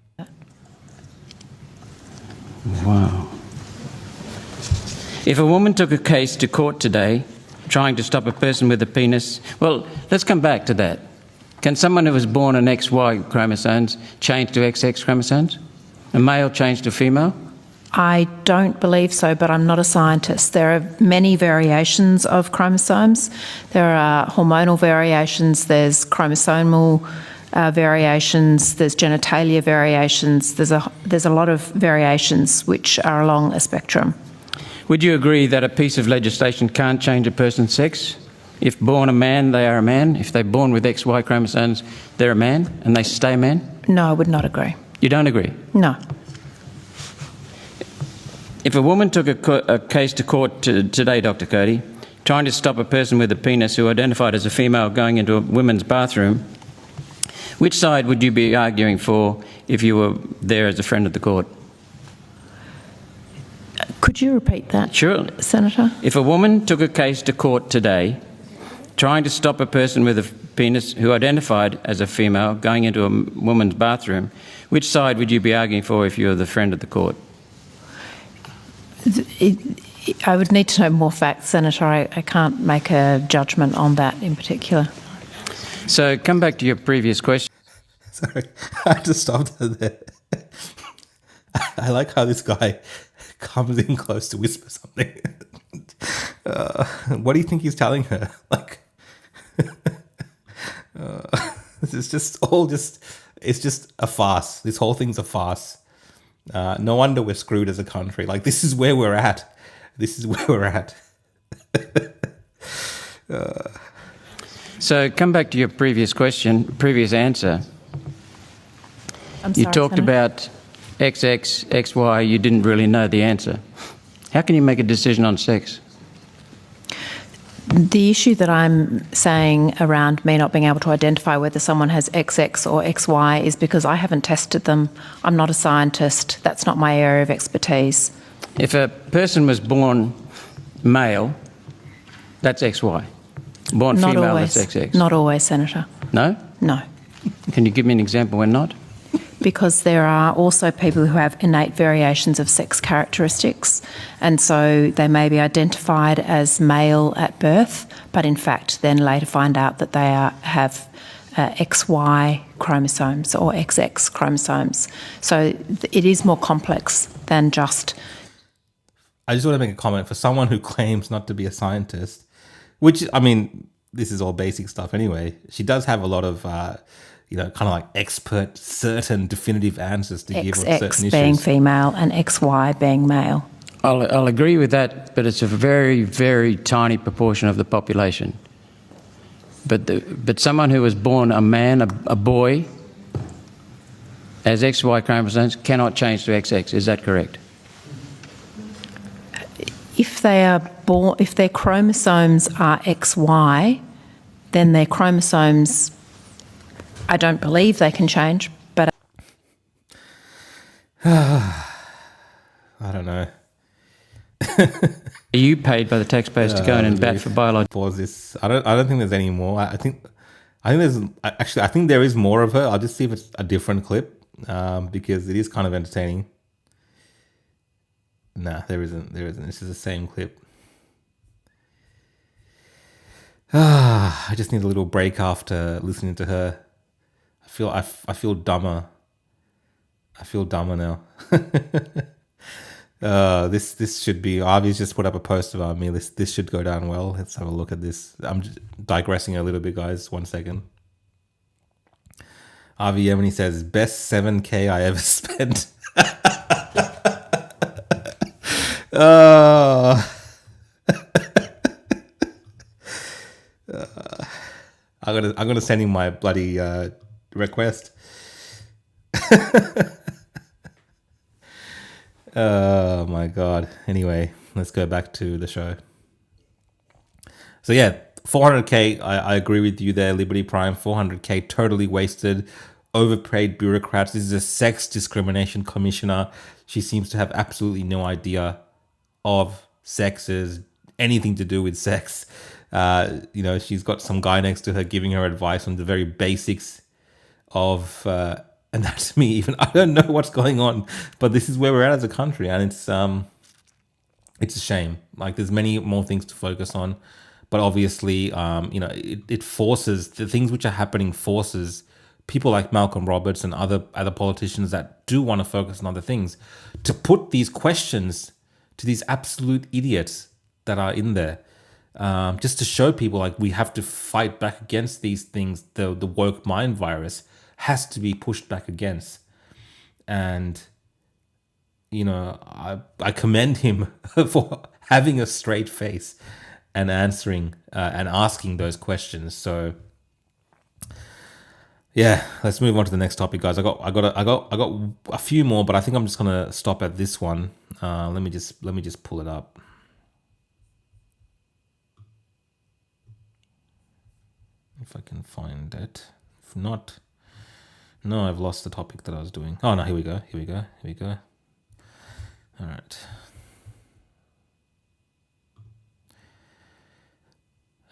Wow. If a woman took a case to court today trying to stop a person with a penis... Well, let's come back to that. Can someone who was born on XY chromosomes change to XX chromosomes? A male change to female? I don't believe so, but I'm not a scientist. There are many variations of chromosomes. There are hormonal variations, there's chromosomal variations, there's genitalia variations, there's a lot of variations which are along a spectrum. Would you agree that a piece of legislation can't change a person's sex? If born a man, they are a man. If they're born with XY chromosomes, they're a man and they stay a man? No, I would not agree. You don't agree? No. If a woman took a case to court today, Dr. Cody, trying to stop a person with a penis who identified as a female going into a women's bathroom, which side would you be arguing for if you were there as a friend of the court? Could you repeat that, Sure. Senator? If a woman took a case to court today, trying to stop a person with a penis who identified as a female going into a woman's bathroom, which side would you be arguing for if you were the friend of the court? I would need to know more facts, Senator. I can't make a judgment on that in particular. So come back to your previous question. Sorry, I had to stop there. I like how this guy comes in close to whisper something. What do you think he's telling her? Like, this is just it's just a farce. This whole thing's a farce. No wonder we're screwed as a country. Like, this is where we're at. This is where we're at. So come back to your previous answer. You talked Senator? about XX, XY, you didn't really know the answer. How can you make a decision on sex? The issue that I'm saying around me not being able to identify whether someone has XX or XY is because I haven't tested them. I'm not a scientist. That's not my area of expertise. If a person was born male, that's XY. Born Not female, always. that's XX. Not always, Senator. No? No. Can you give me an example when not? Because there are also people who have innate variations of sex characteristics, and so they may be identified as male at birth, but in fact then later find out that they have XY chromosomes or XX chromosomes. So it is more complex than just... I just want to make a comment for someone who claims not to be a scientist, which, I mean, this is all basic stuff anyway. She does have a lot of... kind of like expert, certain, definitive answers to give on certain issues. XX being female and XY being male. I'll agree with that, but it's a very, very tiny proportion of the population. But someone who was born a man, a boy, as XY chromosomes cannot change to XX. Is that correct? If their chromosomes are XY, then their chromosomes, I don't believe they can change, but... I don't know. Are you paid by the taxpayers to go in and bat for biology? Pause this. I don't think there's any more. I think there is more of her. I'll just see if it's a different clip, because it is kind of entertaining. Nah, there isn't. This is the same clip. I just need a little break after listening to her. I feel dumber. I feel dumber now. This should be... Avi's just put up a post about me. This should go down well. Let's have a look at this. I'm just digressing a little bit, guys. 1 second. Avi Yemeni says, best 7K I ever spent. I'm gonna send him my bloody request. Oh my god. Anyway, let's go back to the show. So yeah, 400k, I agree with you there, Liberty Prime. 400k totally wasted. Overpaid bureaucrats. This is a sex discrimination commissioner. She seems to have absolutely no idea of sexes, anything to do with sex. She's got some guy next to her giving her advice on the very basics of, and that's me even. I don't know what's going on, but this is where we're at as a country, and it's a shame. Like, there's many more things to focus on, but obviously, it forces the things which are happening, forces people like Malcolm Roberts and other politicians that do want to focus on other things to put these questions to these absolute idiots that are in there. Just to show people, like, we have to fight back against these things. The woke mind virus has to be pushed back against. And, I commend him for having a straight face and answering and asking those questions. So, Yeah, let's move on to the next topic, guys. I got a few more, but I think I'm just gonna stop at this one. Let me just pull it up. If I can find it. If not, no, I've lost the topic that I was doing. Oh no, here we go. All right.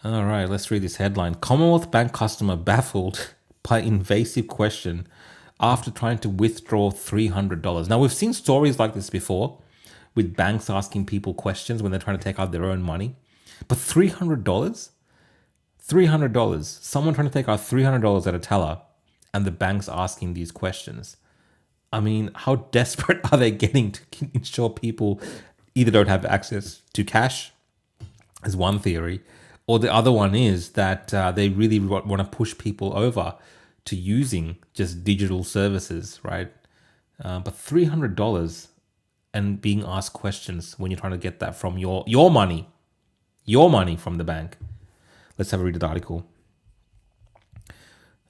All right, let's read this headline. Commonwealth Bank customer baffled by invasive question after trying to withdraw $300. Now, we've seen stories like this before with banks asking people questions when they're trying to take out their own money. But $300? $300. Someone trying to take out $300 at a teller and the bank's asking these questions. I mean, how desperate are they getting to ensure people either don't have access to cash, is one theory, or the other one is that they really want to push people over to using just digital services, right? But $300 and being asked questions when you're trying to get that from your money from the bank. Let's have a read of the article.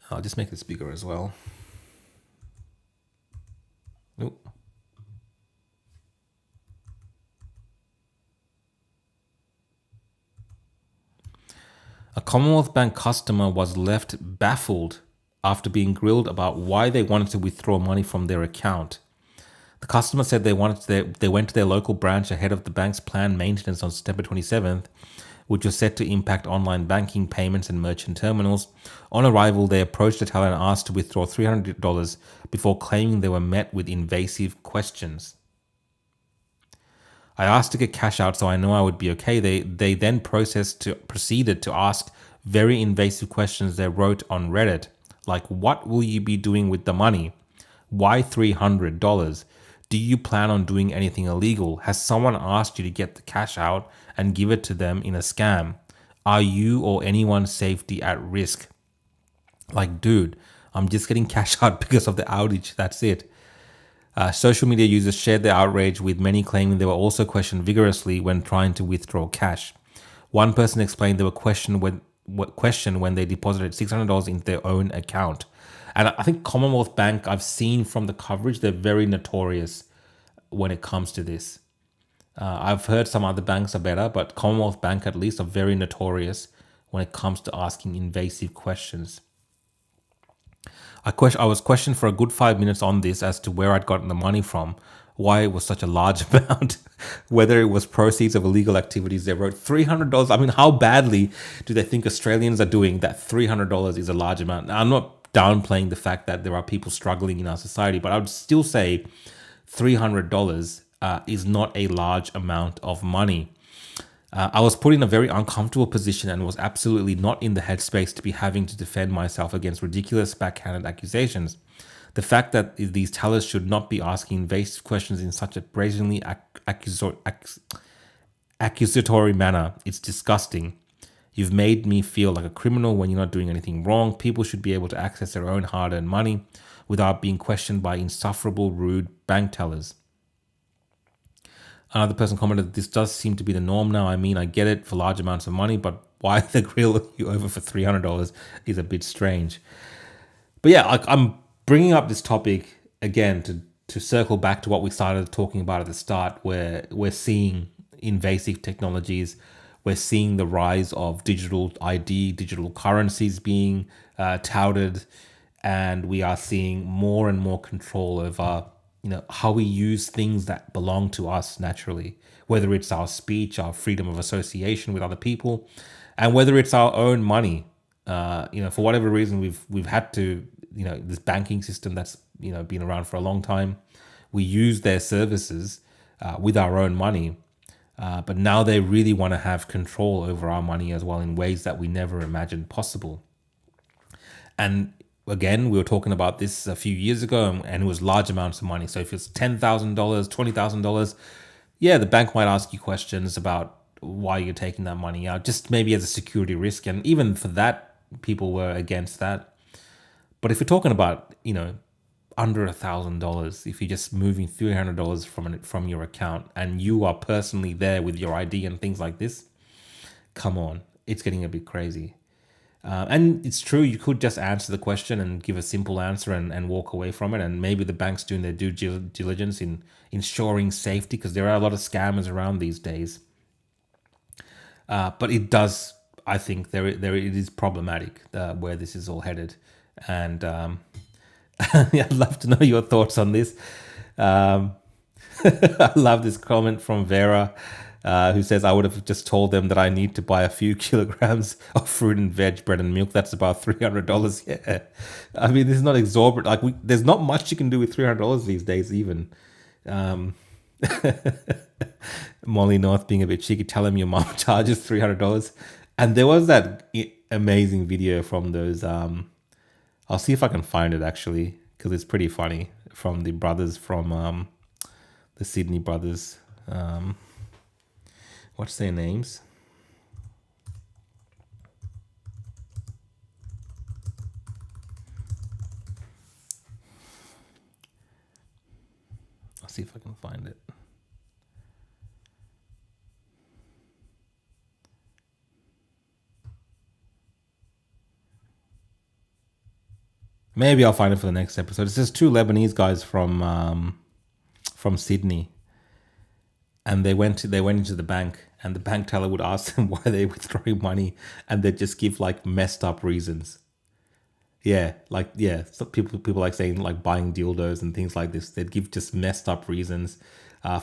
I'll just make this bigger as well. Nope. A Commonwealth Bank customer was left baffled after being grilled about why they wanted to withdraw money from their account. The customer said they went to their local branch ahead of the bank's planned maintenance on September 27th, which was set to impact online banking, payments, and merchant terminals. On arrival, they approached the teller and asked to withdraw $300 before claiming they were met with invasive questions. I asked to get cash out so I know I would be okay. They then proceeded to ask very invasive questions they wrote on Reddit, like, what will you be doing with the money? Why $300? Do you plan on doing anything illegal? Has someone asked you to get the cash out and give it to them in a scam? Are you or anyone's safety at risk? Like, dude, I'm just getting cash out because of the outage. That's it. Social media users shared their outrage, with many claiming they were also questioned vigorously when trying to withdraw cash. One person explained they were questioned when they deposited $600 into their own account. And I think Commonwealth Bank, I've seen from the coverage, they're very notorious when it comes to this. I've heard some other banks are better, but Commonwealth Bank at least are very notorious when it comes to asking invasive questions. I was questioned for a good 5 minutes on this as to where I'd gotten the money from, why it was such a large amount, whether it was proceeds of illegal activities. They wrote $300. I mean, how badly do they think Australians are doing that $300 is a large amount? Now, I'm not downplaying the fact that there are people struggling in our society, but I would still say $300 is not a large amount of money. I was put in a very uncomfortable position and was absolutely not in the headspace to be having to defend myself against ridiculous backhanded accusations. The fact that these tellers should not be asking invasive questions in such a brazenly accusatory manner, it's disgusting. You've made me feel like a criminal when you're not doing anything wrong. People should be able to access their own hard-earned money without being questioned by insufferable, rude bank tellers. Another person commented, this does seem to be the norm now. I mean, I get it for large amounts of money, but why the grill you over for $300 is a bit strange. But yeah, I'm bringing up this topic again to circle back to what we started talking about at the start, where we're seeing invasive technologies. We're seeing the rise of digital ID, digital currencies being touted, and we are seeing more and more control over how we use things that belong to us naturally, whether it's our speech, our freedom of association with other people, and whether it's our own money. For whatever reason, we've had to, this banking system that's, been around for a long time, we use their services with our own money. But now they really want to have control over our money as well in ways that we never imagined possible. And again, we were talking about this a few years ago, and it was large amounts of money. So if it's $10,000, $20,000, yeah, the bank might ask you questions about why you're taking that money out, just maybe as a security risk. And even for that, people were against that. But if you're talking about, under $1,000, if you're just moving $300 from your account and you are personally there with your ID and things like this, come on, it's getting a bit crazy. And it's true, you could just answer the question and give a simple answer and walk away from it. And maybe the bank's doing their due diligence in ensuring safety, because there are a lot of scammers around these days. But it does, I think, it is problematic where this is all headed. And I'd love to know your thoughts on this. I love this comment from Vera, who says, I would have just told them that I need to buy a few kilograms of fruit and veg, bread and milk. That's about $300. Yeah. I mean, this is not exorbitant. Like, there's not much you can do with $300 these days, even. Molly North being a bit cheeky, tell him your mom charges $300. And there was that amazing video from those, I'll see if I can find it actually, because it's pretty funny, from the brothers from the Sydney brothers. What's their names? I'll see if I can find it. Maybe I'll find it for the next episode. It's just two Lebanese guys from Sydney, and they went into the bank, and the bank teller would ask them why they're withdrawing money, and they'd just give like messed up reasons. So people like saying like buying dildos and things like this. They'd give just messed up reasons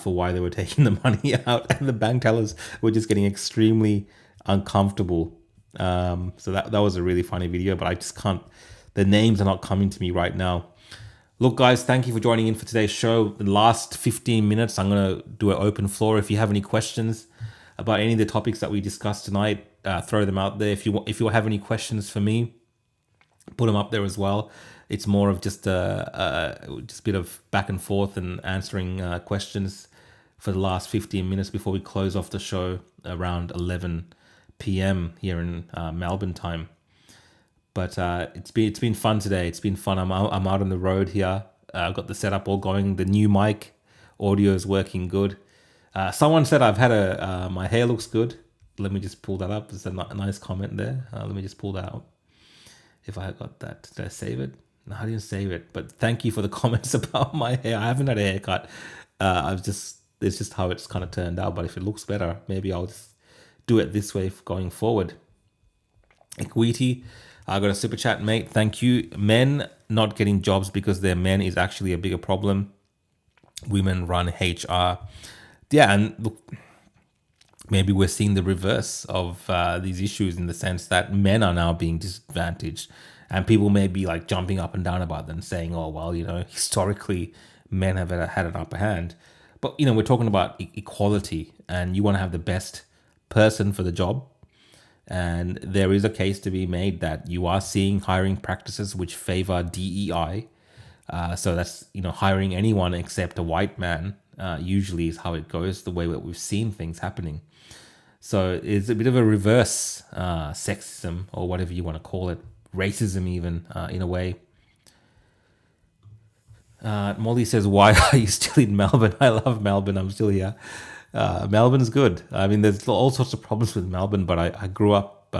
for why they were taking the money out, and the bank tellers were just getting extremely uncomfortable. So that was a really funny video, but I just can't. The names are not coming to me right now. Look, guys, thank you for joining in for today's show. The last 15 minutes, I'm going to do an open floor. If you have any questions about any of the topics that we discussed tonight, throw them out there. If you have any questions for me, put them up there as well. It's more of just a bit of back and forth and answering questions for the last 15 minutes before we close off the show around 11 p.m. here in Melbourne time. But it's been fun today. It's been fun. I'm out on the road here. I've got the setup all going. The new mic audio is working good. Someone said I've had my hair looks good. Let me just pull that up. There's a nice comment there. Let me just pull that out. If I got that, did I save it? No, I didn't save it. But thank you for the comments about my hair. I haven't had a haircut. It's just how it's kind of turned out. But if it looks better, maybe I'll just do it this way going forward. Equity. I got a super chat, mate. Thank you. Men not getting jobs because they're men is actually a bigger problem. Women run HR. Yeah, and look, maybe we're seeing the reverse of these issues in the sense that men are now being disadvantaged, and people may be like jumping up and down about them, saying, "Oh, well, historically, men have had an upper hand." But we're talking about equality, and you want to have the best person for the job. And there is a case to be made that you are seeing hiring practices which favor DEI. So that's, hiring anyone except a white man usually is how it goes, the way that we've seen things happening. So it's a bit of a reverse sexism, or whatever you want to call it, racism even, in a way. Molly says, why are you still in Melbourne? I love Melbourne. I'm still here. Melbourne's good. I mean, there's all sorts of problems with Melbourne, but I grew up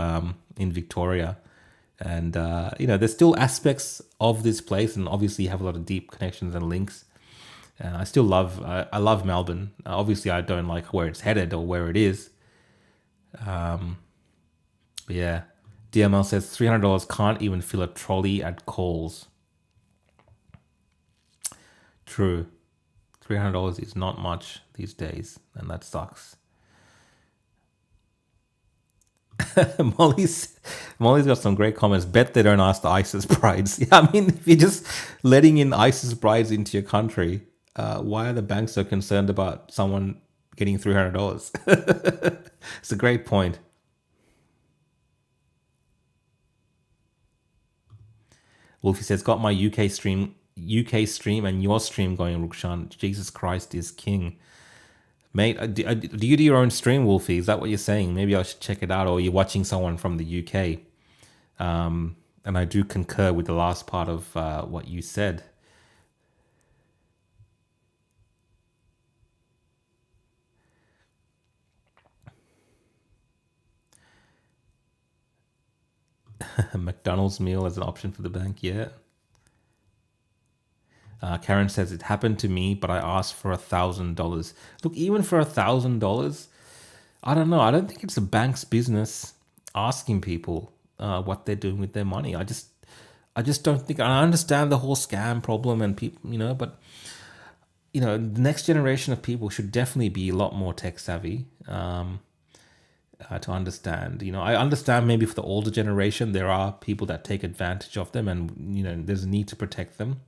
in Victoria, and there's still aspects of this place, and obviously you have a lot of deep connections and links. And I still I love Melbourne. Obviously, I don't like where it's headed or where it is. But yeah, DML says $300 can't even fill a trolley at Coles. True. $300 is not much these days, and that sucks. Molly's got some great comments. Bet they don't ask the ISIS brides. Yeah, I mean, if you're just letting in ISIS brides into your country, why are the banks so concerned about someone getting $300? It's a great point. Wolfie says, got my UK stream and your stream going, Rukshan. Jesus Christ is king. Mate, do you do your own stream, Wolfie? Is that what you're saying? Maybe I should check it out, or you're watching someone from the UK. And I do concur with the last part of what you said. A McDonald's meal as an option for the bank, yeah. Karen says, it happened to me, but I asked for $1,000. Look, even for $1,000, I don't know. I don't think it's a bank's business asking people what they're doing with their money. I just don't think. I understand the whole scam problem and people, but the next generation of people should definitely be a lot more tech savvy to understand. I understand maybe for the older generation there are people that take advantage of them, and there's a need to protect them.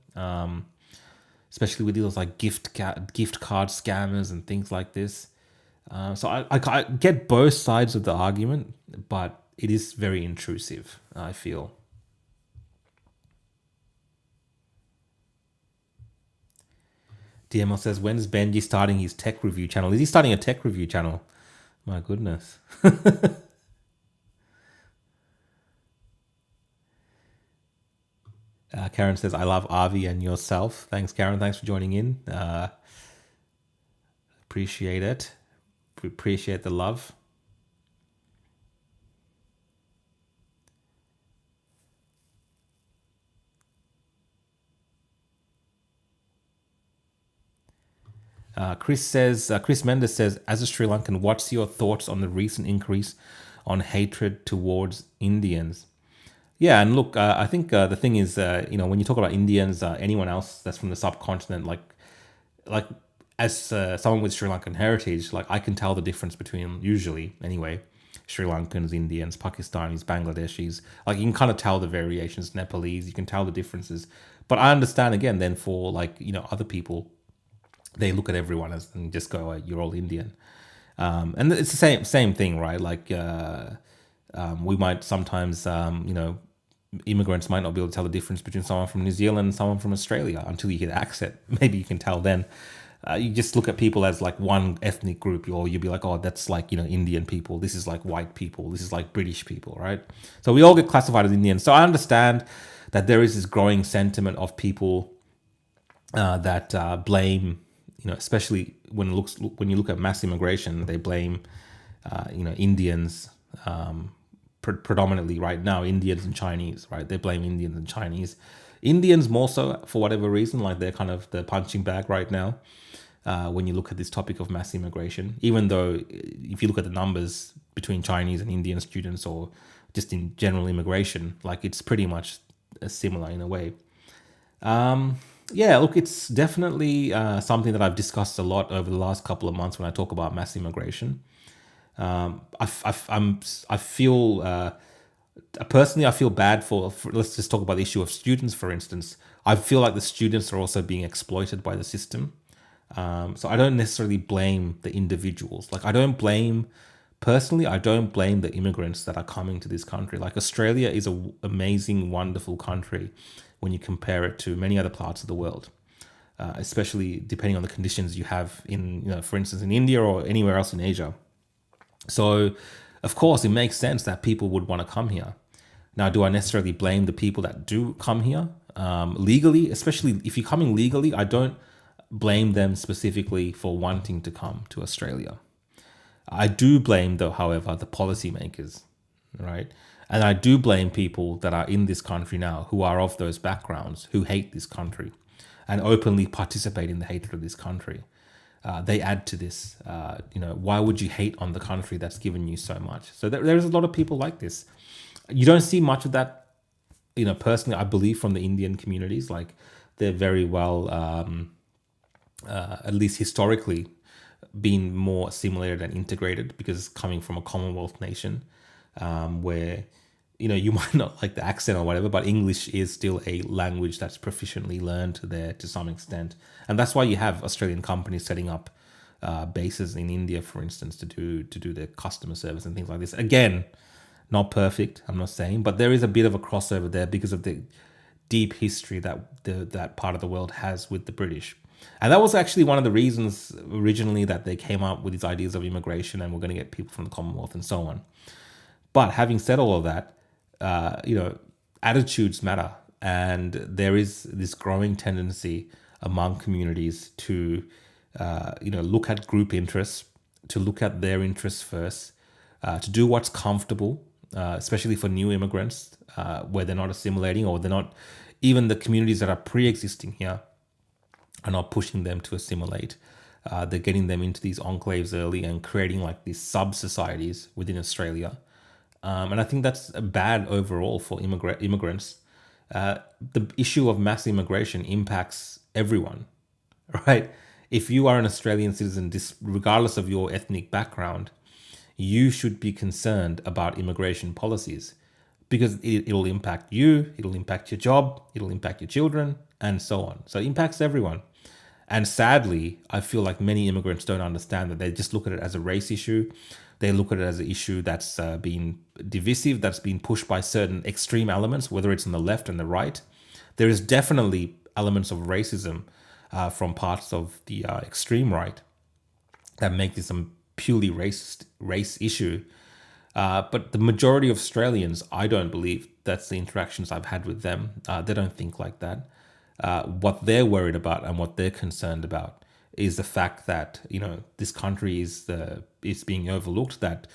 Especially with these like gift card scammers and things like this. So I get both sides of the argument, but it is very intrusive, I feel. DML says, when's Benji starting his tech review channel? Is he starting a tech review channel? My goodness. Karen says, I love Avi and yourself. Thanks, Karen. Thanks for joining in. Appreciate it. Appreciate the love. Chris Mendes says, as a Sri Lankan, what's your thoughts on the recent increase on hatred towards Indians? Yeah, and look, I think the thing is, when you talk about Indians, anyone else that's from the subcontinent, like as someone with Sri Lankan heritage, like I can tell the difference between, usually anyway, Sri Lankans, Indians, Pakistanis, Bangladeshis. Like you can kind of tell the variations, Nepalese, you can tell the differences. But I understand again, then for other people, they look at everyone and just go, oh, you're all Indian. And it's the same thing, right? Like we might sometimes, immigrants might not be able to tell the difference between someone from New Zealand and someone from Australia until you get accent. Maybe you can tell then. You just look at people as like one ethnic group, or you'll be like, oh, that's like, Indian people. This is like white people. This is like British people, right? So we all get classified as Indians. So I understand that there is this growing sentiment of people that blame, especially when you look at mass immigration, they blame, Indians, predominantly right now, Indians and Chinese, right? They blame Indians and Chinese. Indians more so for whatever reason, like they're kind of the punching bag right now when you look at this topic of mass immigration, even though if you look at the numbers between Chinese and Indian students or just in general immigration, like it's pretty much similar in a way. Yeah, look, it's definitely something that I've discussed a lot over the last couple of months when I talk about mass immigration. I feel personally, I feel bad for let's just talk about the issue of students, for instance. I feel like the students are also being exploited by the system. So I don't necessarily blame the individuals. Like I don't blame the immigrants that are coming to this country. Like Australia is an amazing, wonderful country when you compare it to many other parts of the world, especially depending on the conditions you have in, for instance, in India or anywhere else in Asia. So, of course, it makes sense that people would want to come here. Now, do I necessarily blame the people that do come here legally? Especially if you're coming legally, I don't blame them specifically for wanting to come to Australia. I do blame, though, however, the policymakers, right? And I do blame people that are in this country now who are of those backgrounds, who hate this country and openly participate in the hatred of this country. They add to this. Why would you hate on the country that's given you so much? So there's a lot of people like this. You don't see much of that, personally, I believe, from the Indian communities. Like they're very well, at least historically, been more assimilated and integrated because coming from a Commonwealth nation where, you might not like the accent or whatever, but English is still a language that's proficiently learned there to some extent. And that's why you have Australian companies setting up bases in India, for instance, to do their customer service and things like this. Again, not perfect, I'm not saying, but there is a bit of a crossover there because of the deep history that part of the world has with the British. And that was actually one of the reasons originally that they came up with these ideas of immigration and we're going to get people from the Commonwealth and so on. But having said all of that, attitudes matter. And there is this growing tendency among communities to, look at group interests, to look at their interests first, to do what's comfortable especially for new immigrants, where they're not assimilating, or they're not, even the communities that are pre-existing here are not pushing them to assimilate. They're getting them into these enclaves early and creating like these sub-societies within Australia. And I think that's bad overall for immigrants. The issue of mass immigration impacts everyone, right? If you are an Australian citizen, regardless of your ethnic background, you should be concerned about immigration policies, because it'll impact you, it'll impact your job, it'll impact your children, and so on. So it impacts everyone. And sadly, I feel like many immigrants don't understand that. They just look at it as a race issue. They look at it as an issue that's been divisive, that's been pushed by certain extreme elements, whether it's on the left and the right. There is definitely elements of racism from parts of the extreme right that make this a purely race issue. But the majority of Australians, I don't believe, that's the interactions I've had with them, they don't think like that. What they're worried about and what they're concerned about is the fact that, you know, this country is being overlooked, that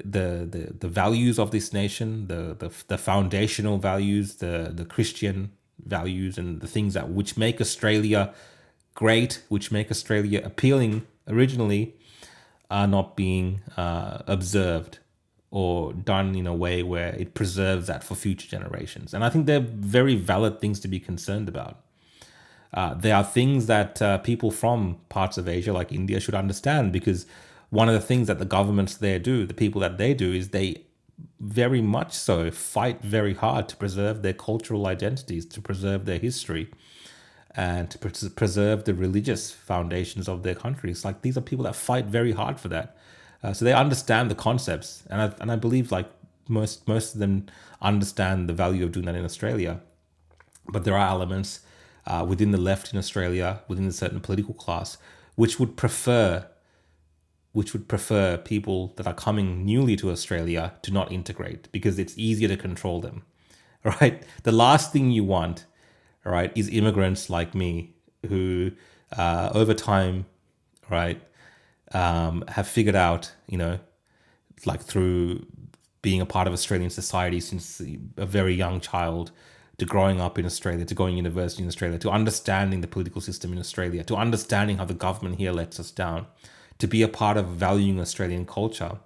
the values of this nation, the foundational values, the Christian values, and the things that which make Australia great, which make Australia appealing originally, are not being observed or done in a way where it preserves that for future generations. And I think they're very valid things to be concerned about. They are things that people from parts of Asia, like India, should understand, because one of the things that the governments there do, the people that they do, is they very much so fight very hard to preserve their cultural identities, to preserve their history, and to preserve the religious foundations of their countries. Like, these are people that fight very hard for that. So they understand the concepts, and I believe like most of them understand the value of doing that in Australia. But there are elements within the left in Australia, within a certain political class, which would prefer people that are coming newly to Australia to not integrate, because it's easier to control them, right? The last thing you want, right, is immigrants like me who over time, right, have figured out, you know, like through being a part of Australian society since a very young child, to growing up in Australia, to going to university in Australia, to understanding the political system in Australia, to understanding how the government here lets us down, to be a part of valuing Australian culture.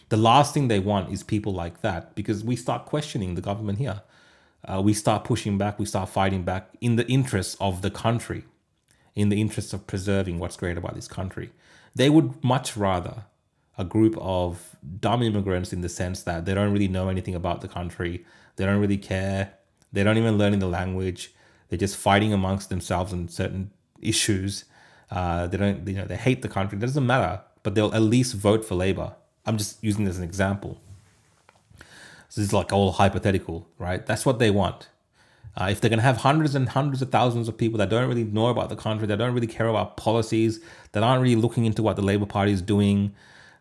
The last thing they want is people like that, because we start questioning the government here. We start pushing back, we start fighting back in the interests of the country, in the interests of preserving what's great about this country. They would much rather a group of dumb immigrants, in the sense that they don't really know anything about the country, they don't really care, they don't even learn the language, they're just fighting amongst themselves on certain issues. They hate the country. It doesn't matter, but they'll at least vote for Labor. I'm just using this as an example. So this is like all hypothetical, right? That's what they want. If they're going to have hundreds and hundreds of thousands of people that don't really know about the country, that don't really care about policies, that aren't really looking into what the Labor Party is doing,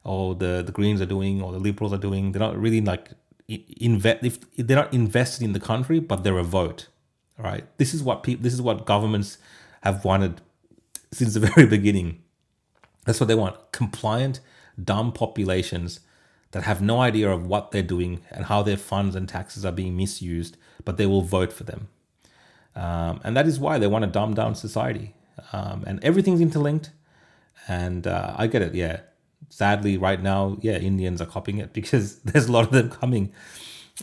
or the Greens are doing, or the Liberals are doing, they're not really like if they're not invested in the country, but they're a vote, right? This is what governments have wanted since the very beginning. That's what they want: compliant, dumb populations that have no idea of what they're doing and how their funds and taxes are being misused, but they will vote for them. And that is why they want to dumb down society. And everything's interlinked. And I get it, yeah. Sadly, right now, yeah, Indians are copying it because there's a lot of them coming.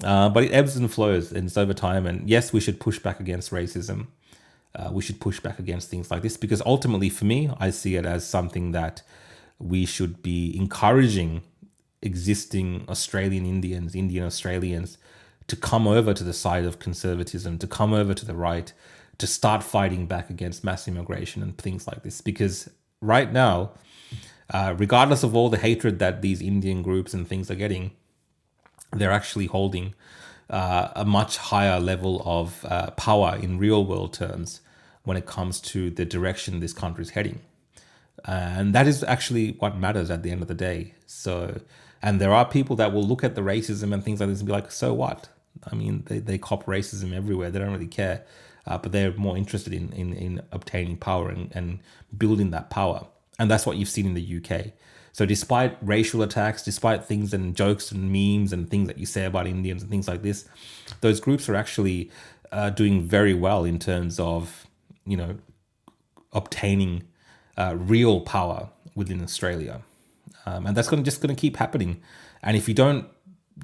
But it ebbs and flows, and it's over time. And yes, we should push back against racism. We should push back against things like this, because ultimately, for me, I see it as something that we should be encouraging existing Indian Australians to come over to the side of conservatism, to come over to the right, to start fighting back against mass immigration and things like this. Because right now, regardless of all the hatred that these Indian groups and things are getting, they're actually holding a much higher level of power in real world terms when it comes to the direction this country is heading. And that is actually what matters at the end of the day. So, and there are people that will look at the racism and things like this and be like, so what? I mean, they cop racism everywhere. They don't really care. But they're more interested in obtaining power and building that power. And that's what you've seen in the UK. So despite racial attacks, despite things and jokes and memes and things that you say about Indians and things like this, those groups are actually doing very well in terms of, obtaining real power within Australia. And that's just going to keep happening. And if you don't,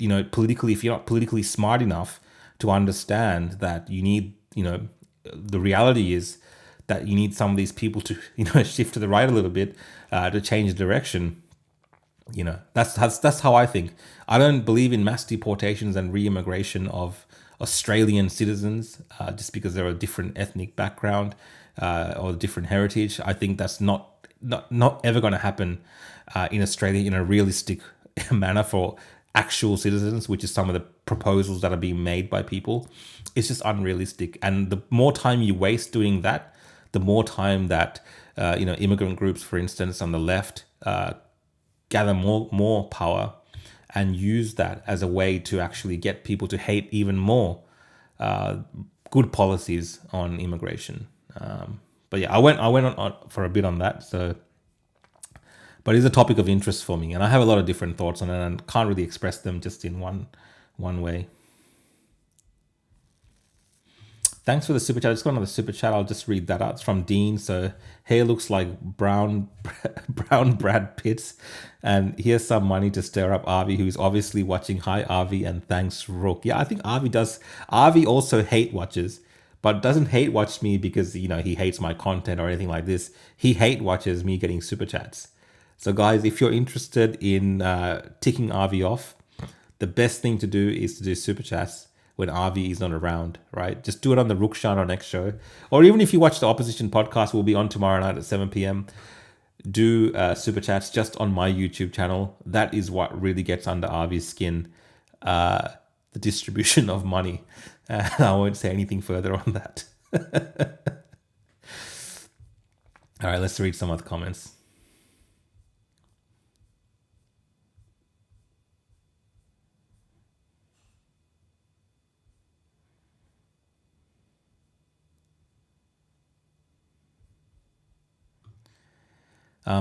if you're not politically smart enough to understand that you need, the reality is that you need some of these people to, shift to the right a little bit to change direction. That's how I think. I don't believe in mass deportations and re-immigration of Australian citizens just because they're a different ethnic background or different heritage. I think that's not ever going to happen in Australia in a realistic manner for actual citizens, which is some of the proposals that are being made by people. It's just unrealistic. And the more time you waste doing that, the more time that immigrant groups, for instance, on the left, gather more power and use that as a way to actually get people to hate even more good policies on immigration. But yeah, I went on for a bit on that. So, but it's a topic of interest for me, and I have a lot of different thoughts on it, and can't really express them just in one way. Thanks for the super chat. I just got another super chat. I'll just read that out. It's from Dean. So hair looks like brown Brad Pitt's. And here's some money to stir up Avi, who's obviously watching. Hi, Avi, and thanks, Rook. Yeah, I think Avi does. Avi also hate watches, but doesn't hate watch me because, he hates my content or anything like this. He hate watches me getting super chats. So guys, if you're interested in ticking Avi off, the best thing to do is to do super chats when Avi is not around, right? Just do it on the Rukshan On X show. Or even if you watch the Opposition podcast, we'll be on tomorrow night at 7 p.m. Do super chats just on my YouTube channel. That is what really gets under Avi's skin, the distribution of money. I won't say anything further on that. All right, let's read some other comments.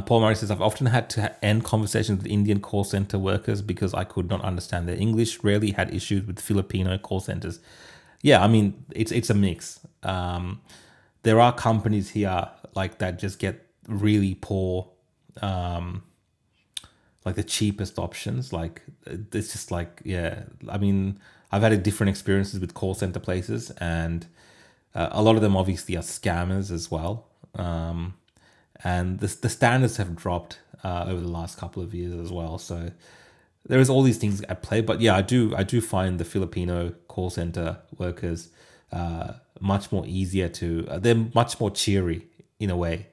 Paul Murray says, I've often had to end conversations with Indian call center workers because I could not understand their English. Rarely had issues with Filipino call centers. Yeah, I mean, it's a mix. There are companies here like that just get really poor, like the cheapest options. Like it's just like, yeah, I mean, I've had different experiences with call center places, and a lot of them obviously are scammers as well. And the standards have dropped over the last couple of years as well. So there is all these things at play. But yeah, I do find the Filipino call center workers much more easier to. They're much more cheery in a way.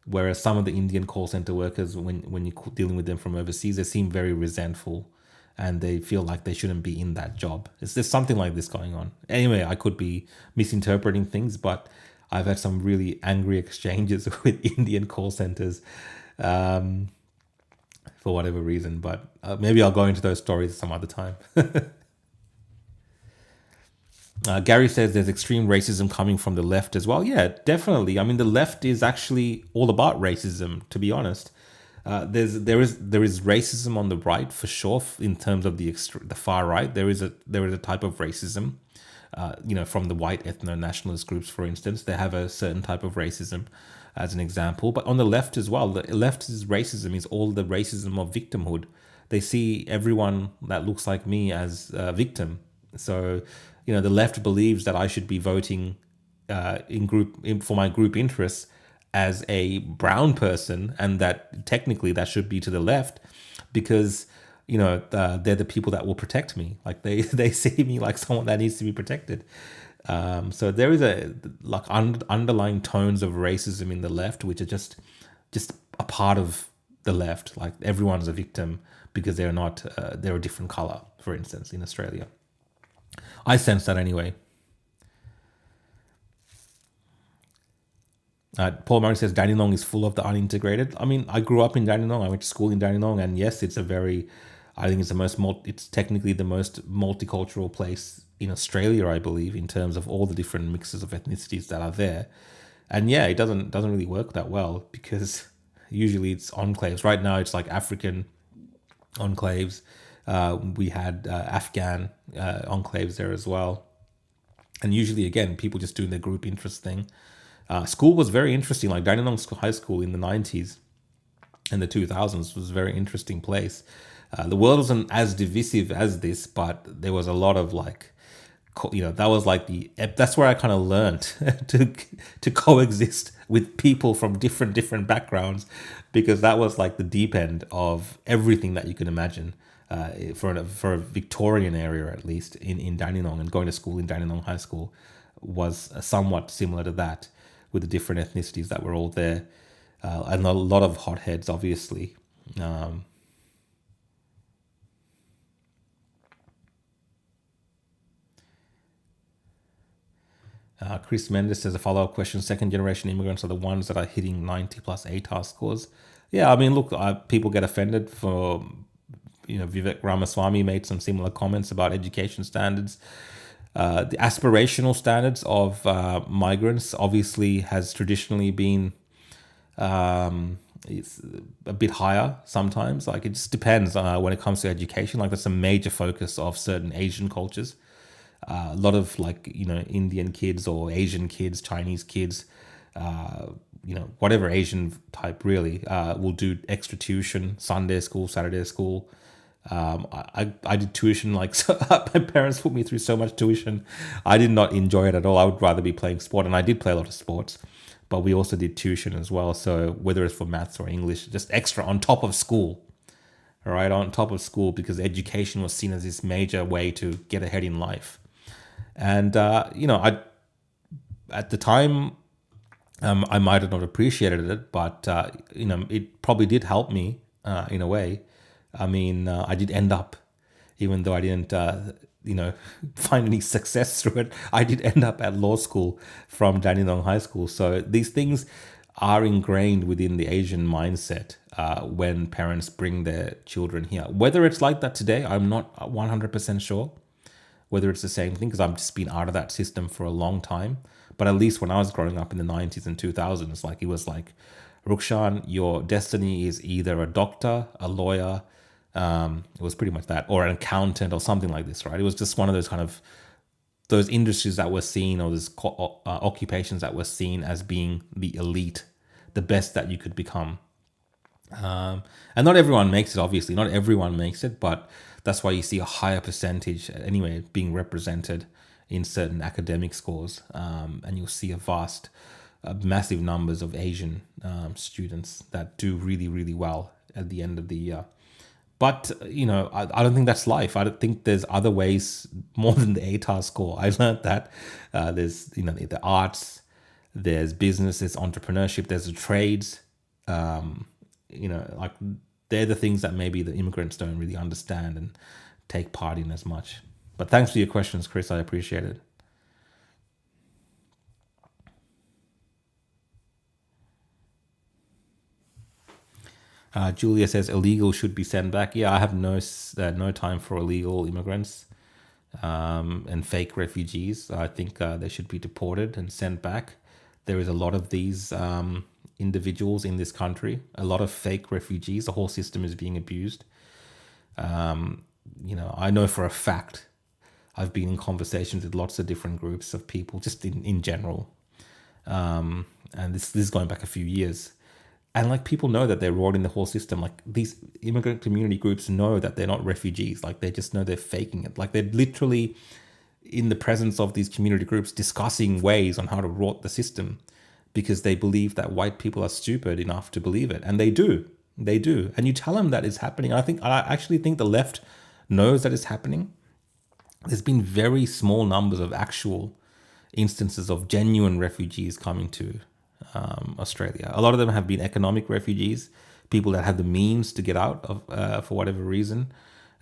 Whereas some of the Indian call center workers, when you're dealing with them from overseas, they seem very resentful, and they feel like they shouldn't be in that job. There's something like this going on. Anyway, I could be misinterpreting things, but I've had some really angry exchanges with Indian call centers for whatever reason, but maybe I'll go into those stories some other time. Gary says there's extreme racism coming from the left as well. Yeah, definitely. I mean, the left is actually all about racism, to be honest. There is racism on the right for sure. In terms of the far right, there is a type of racism. From the white ethno-nationalist groups, for instance, they have a certain type of racism as an example. But on the left as well, the left's racism is all the racism of victimhood. They see everyone that looks like me as a victim. So, the left believes that I should be voting for my group interests as a brown person, and that technically that should be to the left because they're the people that will protect me. Like they see me like someone that needs to be protected. So there is underlying tones of racism in the left, which are just a part of the left. Like everyone's a victim because they're not, they're a different color, for instance, in Australia. I sense that anyway. Paul Murray says Dandenong is full of the unintegrated. I mean, I grew up in Dandenong. I went to school in Dandenong, and yes, it's it's technically the most multicultural place in Australia, I believe, in terms of all the different mixes of ethnicities that are there. And yeah, it doesn't really work that well because Usually it's enclaves. Right now it's like African enclaves. We had Afghan enclaves there as well. And usually, again, people just doing their group interest thing. School was very interesting. Like Dandenong High School in the 90s and the 2000s was a very interesting place. The world wasn't as divisive as this, but there was a lot of like, that was like that's where I kind of learned to coexist with people from different backgrounds, because that was like the deep end of everything that you can imagine. For a Victorian area, at least in Dandenong, and going to school in Dandenong High School was somewhat similar to that, with the different ethnicities that were all there, and a lot of hotheads, obviously. Chris Mendes says a follow-up question: second-generation immigrants are the ones that are hitting 90 plus ATAR scores. Yeah, I mean, look, people get offended for. Vivek Ramaswamy made some similar comments about education standards. The aspirational standards of migrants obviously has traditionally been it's a bit higher sometimes. Like, it just depends when it comes to education. Like, that's a major focus of certain Asian cultures. A lot of Indian kids or Asian kids, Chinese kids, whatever Asian type really, will do extra tuition, Sunday school, Saturday school. I did tuition, my parents put me through so much tuition. I did not enjoy it at all. I would rather be playing sport, and I did play a lot of sports, but we also did tuition as well. So whether it's for maths or English, just extra on top of school, all right, on top of school, because education was seen as this major way to get ahead in life. And, at the time, I might have not appreciated it, but, it probably did help me in a way. I mean, I did end up, even though I didn't, find any success through it, I did end up at law school from Dandenong High School. So these things are ingrained within the Asian mindset when parents bring their children here. Whether it's like that today, I'm not 100% sure whether it's the same thing, because I've just been out of that system for a long time. But at least when I was growing up in the 90s and 2000s, it was like, Rukshan, your destiny is either a doctor, a lawyer, it was pretty much that, or an accountant or something like this, right? It was just one of those kind of those industries that were seen, or those occupations that were seen as being the elite, the best that you could become. And not everyone makes it, obviously. Not everyone makes it, but that's why you see a higher percentage, anyway, being represented in certain academic scores. And you'll see massive numbers of Asian students that do really, really well at the end of the year. But, I don't think that's life. I don't think there's other ways more than the ATAR score. I learned that there's, the arts, there's business, there's entrepreneurship, there's the trades. They're the things that maybe the immigrants don't really understand and take part in as much. But thanks for your questions, Chris. I appreciate it. Julia says illegal should be sent back. Yeah, I have no time for illegal immigrants and fake refugees. I think they should be deported and sent back. There is a lot of these individuals in this country, a lot of fake refugees. The whole system is being abused. I know for a fact, I've been in conversations with lots of different groups of people, just in general. And this is going back a few years. And people know that they're raw in the whole system. These immigrant community groups know that they're not refugees. They just know they're faking it. They're literally in the presence of these community groups discussing ways on how to rot the system, because they believe that white people are stupid enough to believe it. And they do. And you tell them that it's happening. I actually think the left knows that it's happening. There's been very small numbers of actual instances of genuine refugees coming to Australia. A lot of them have been economic refugees, people that have the means to get out of for whatever reason,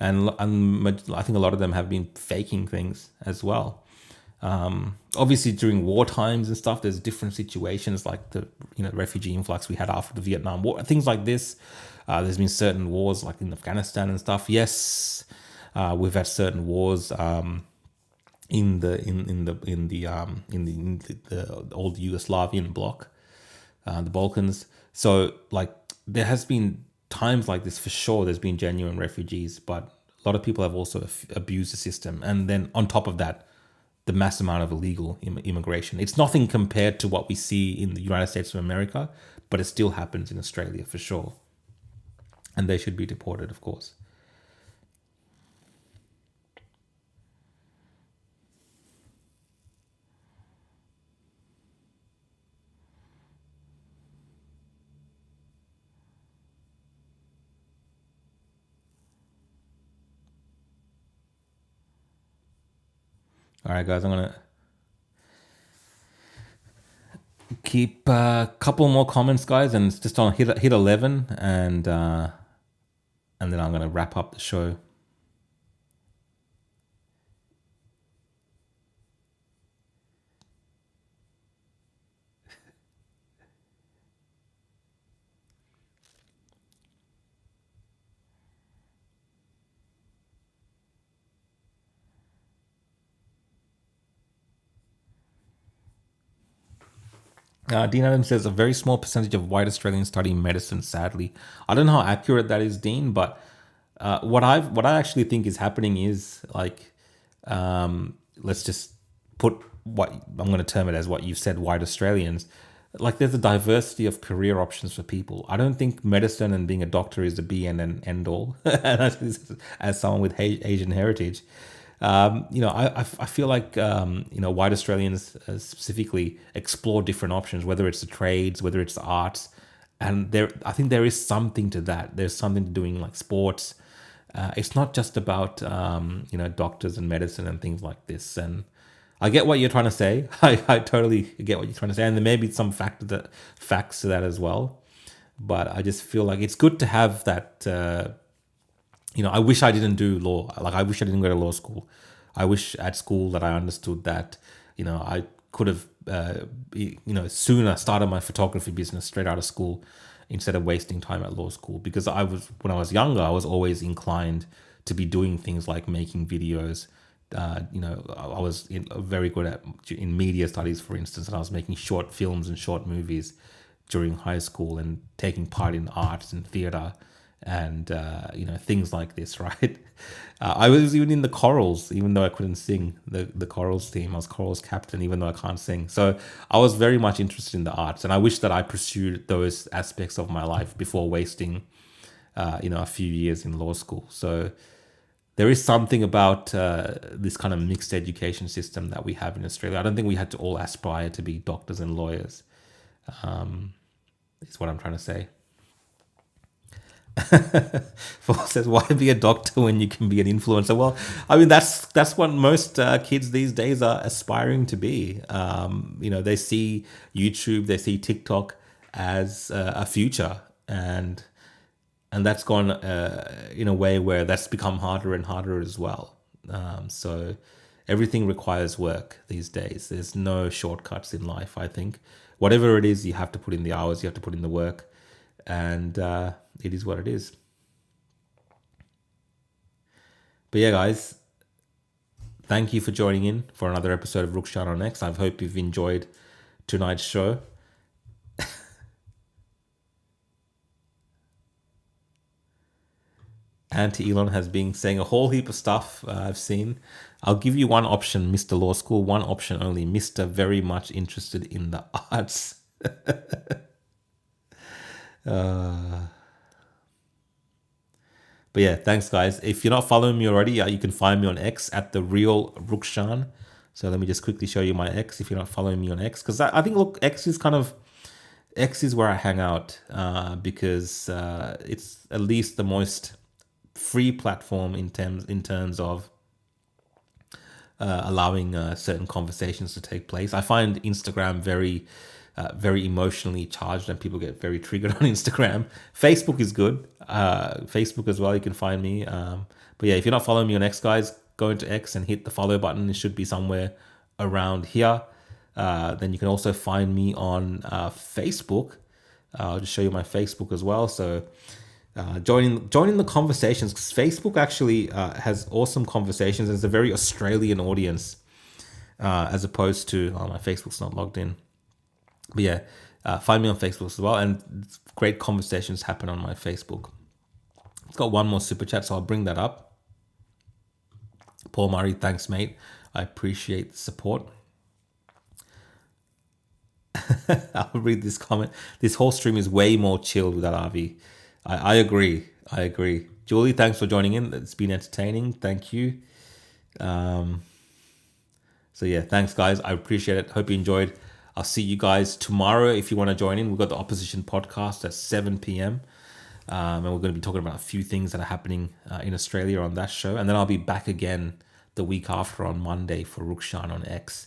and I think a lot of them have been faking things as well. Obviously, during war times and stuff, there's different situations, like the refugee influx we had after the Vietnam War, things like this. There's been certain wars, like in Afghanistan and stuff. Yes, we've had certain wars in the old Yugoslavian bloc, the Balkans. So there has been times like this for sure. There's been genuine refugees, but a lot of people have also abused the system. And then on top of that, the mass amount of illegal immigration. It's nothing compared to what we see in the United States of America, but it still happens in Australia for sure. And they should be deported, of course. All right, guys, I'm going to keep a couple more comments, guys, and it's just on hit 11, and then I'm going to wrap up the show. Dean Adams says a very small percentage of white Australians study medicine, sadly. I don't know how accurate that is, Dean, but what I actually think is happening is like, let's just put what I'm going to term it as what you've said, white Australians. Like there's a diversity of career options for people. I don't think medicine and being a doctor is the be and end all. And as someone with Asian heritage, I feel like, white Australians specifically explore different options, whether it's the trades, whether it's the arts. And I think there is something to that. There's something to doing like sports. It's not just about, doctors and medicine and things like this. And I get what you're trying to say. I totally get what you're trying to say. And there may be some facts to that as well. But I just feel like it's good to have that, I wish I didn't do law. Like, I wish I didn't go to law school. I wish at school that I understood that, I could have, sooner started my photography business straight out of school instead of wasting time at law school. Because when I was younger, I was always inclined to be doing things like making videos. I was very good in media studies, for instance, and I was making short films and short movies during high school and taking part in arts and theatre and things like this, right? I was even in the chorals, even though I couldn't sing. The chorals team, I was chorals captain, even though I can't sing. So I was very much interested in the arts, and I wish that I pursued those aspects of my life before wasting a few years in law school. So there is something about this kind of mixed education system that we have in Australia. I don't think we had to all aspire to be doctors and lawyers, is what I'm trying to say. Paul says, why be a doctor when you can be an influencer? Well, I mean, that's what most kids these days are aspiring to be. They see YouTube, they see TikTok as a future, and that's gone in a way where that's become harder and harder as well. So everything requires work these days. There's no shortcuts in life, I think. Whatever it is, you have to put in the hours, you have to put in the work, and it is what it is. But yeah, guys, thank you for joining in for another episode of Rukshan On X. I hope you've enjoyed tonight's show. Anti-Elon has been saying a whole heap of stuff I've seen. I'll give you one option, Mr. Law School, one option only, Mr. Very much interested in the arts. But yeah, thanks, guys. If you're not following me already, you can find me on X at the real Rukshan. So let me just quickly show you my X if you're not following me on X, because I think, look, X is where I hang out, because it's at least the most free platform in terms of allowing certain conversations to take place. I find Instagram very emotionally charged, and people get very triggered on Instagram. Facebook is good. Facebook as well, you can find me. But yeah, if you're not following me on X, guys, go into X and hit the follow button. It should be somewhere around here. Then you can also find me on Facebook. I'll just show you my Facebook as well. So joining the conversations, because Facebook actually has awesome conversations. It's a very Australian audience, as opposed to, my Facebook's not logged in. But yeah, Find me on Facebook as well, and great conversations happen on my Facebook. It's got one more super chat, so I'll bring that up. Paul Murray, thanks, mate. I appreciate the support. I'll read this comment. This whole stream is way more chilled without Avi. I agree. Julie, thanks for joining in. It's been entertaining. Thank you. So yeah, thanks guys. I appreciate it. Hope you enjoyed. I'll see you guys tomorrow if you want to join in. We've got the Opposition podcast at 7 p.m. And we're going to be talking about a few things that are happening in Australia on that show. And then I'll be back again the week after on Monday for Rukshan On X.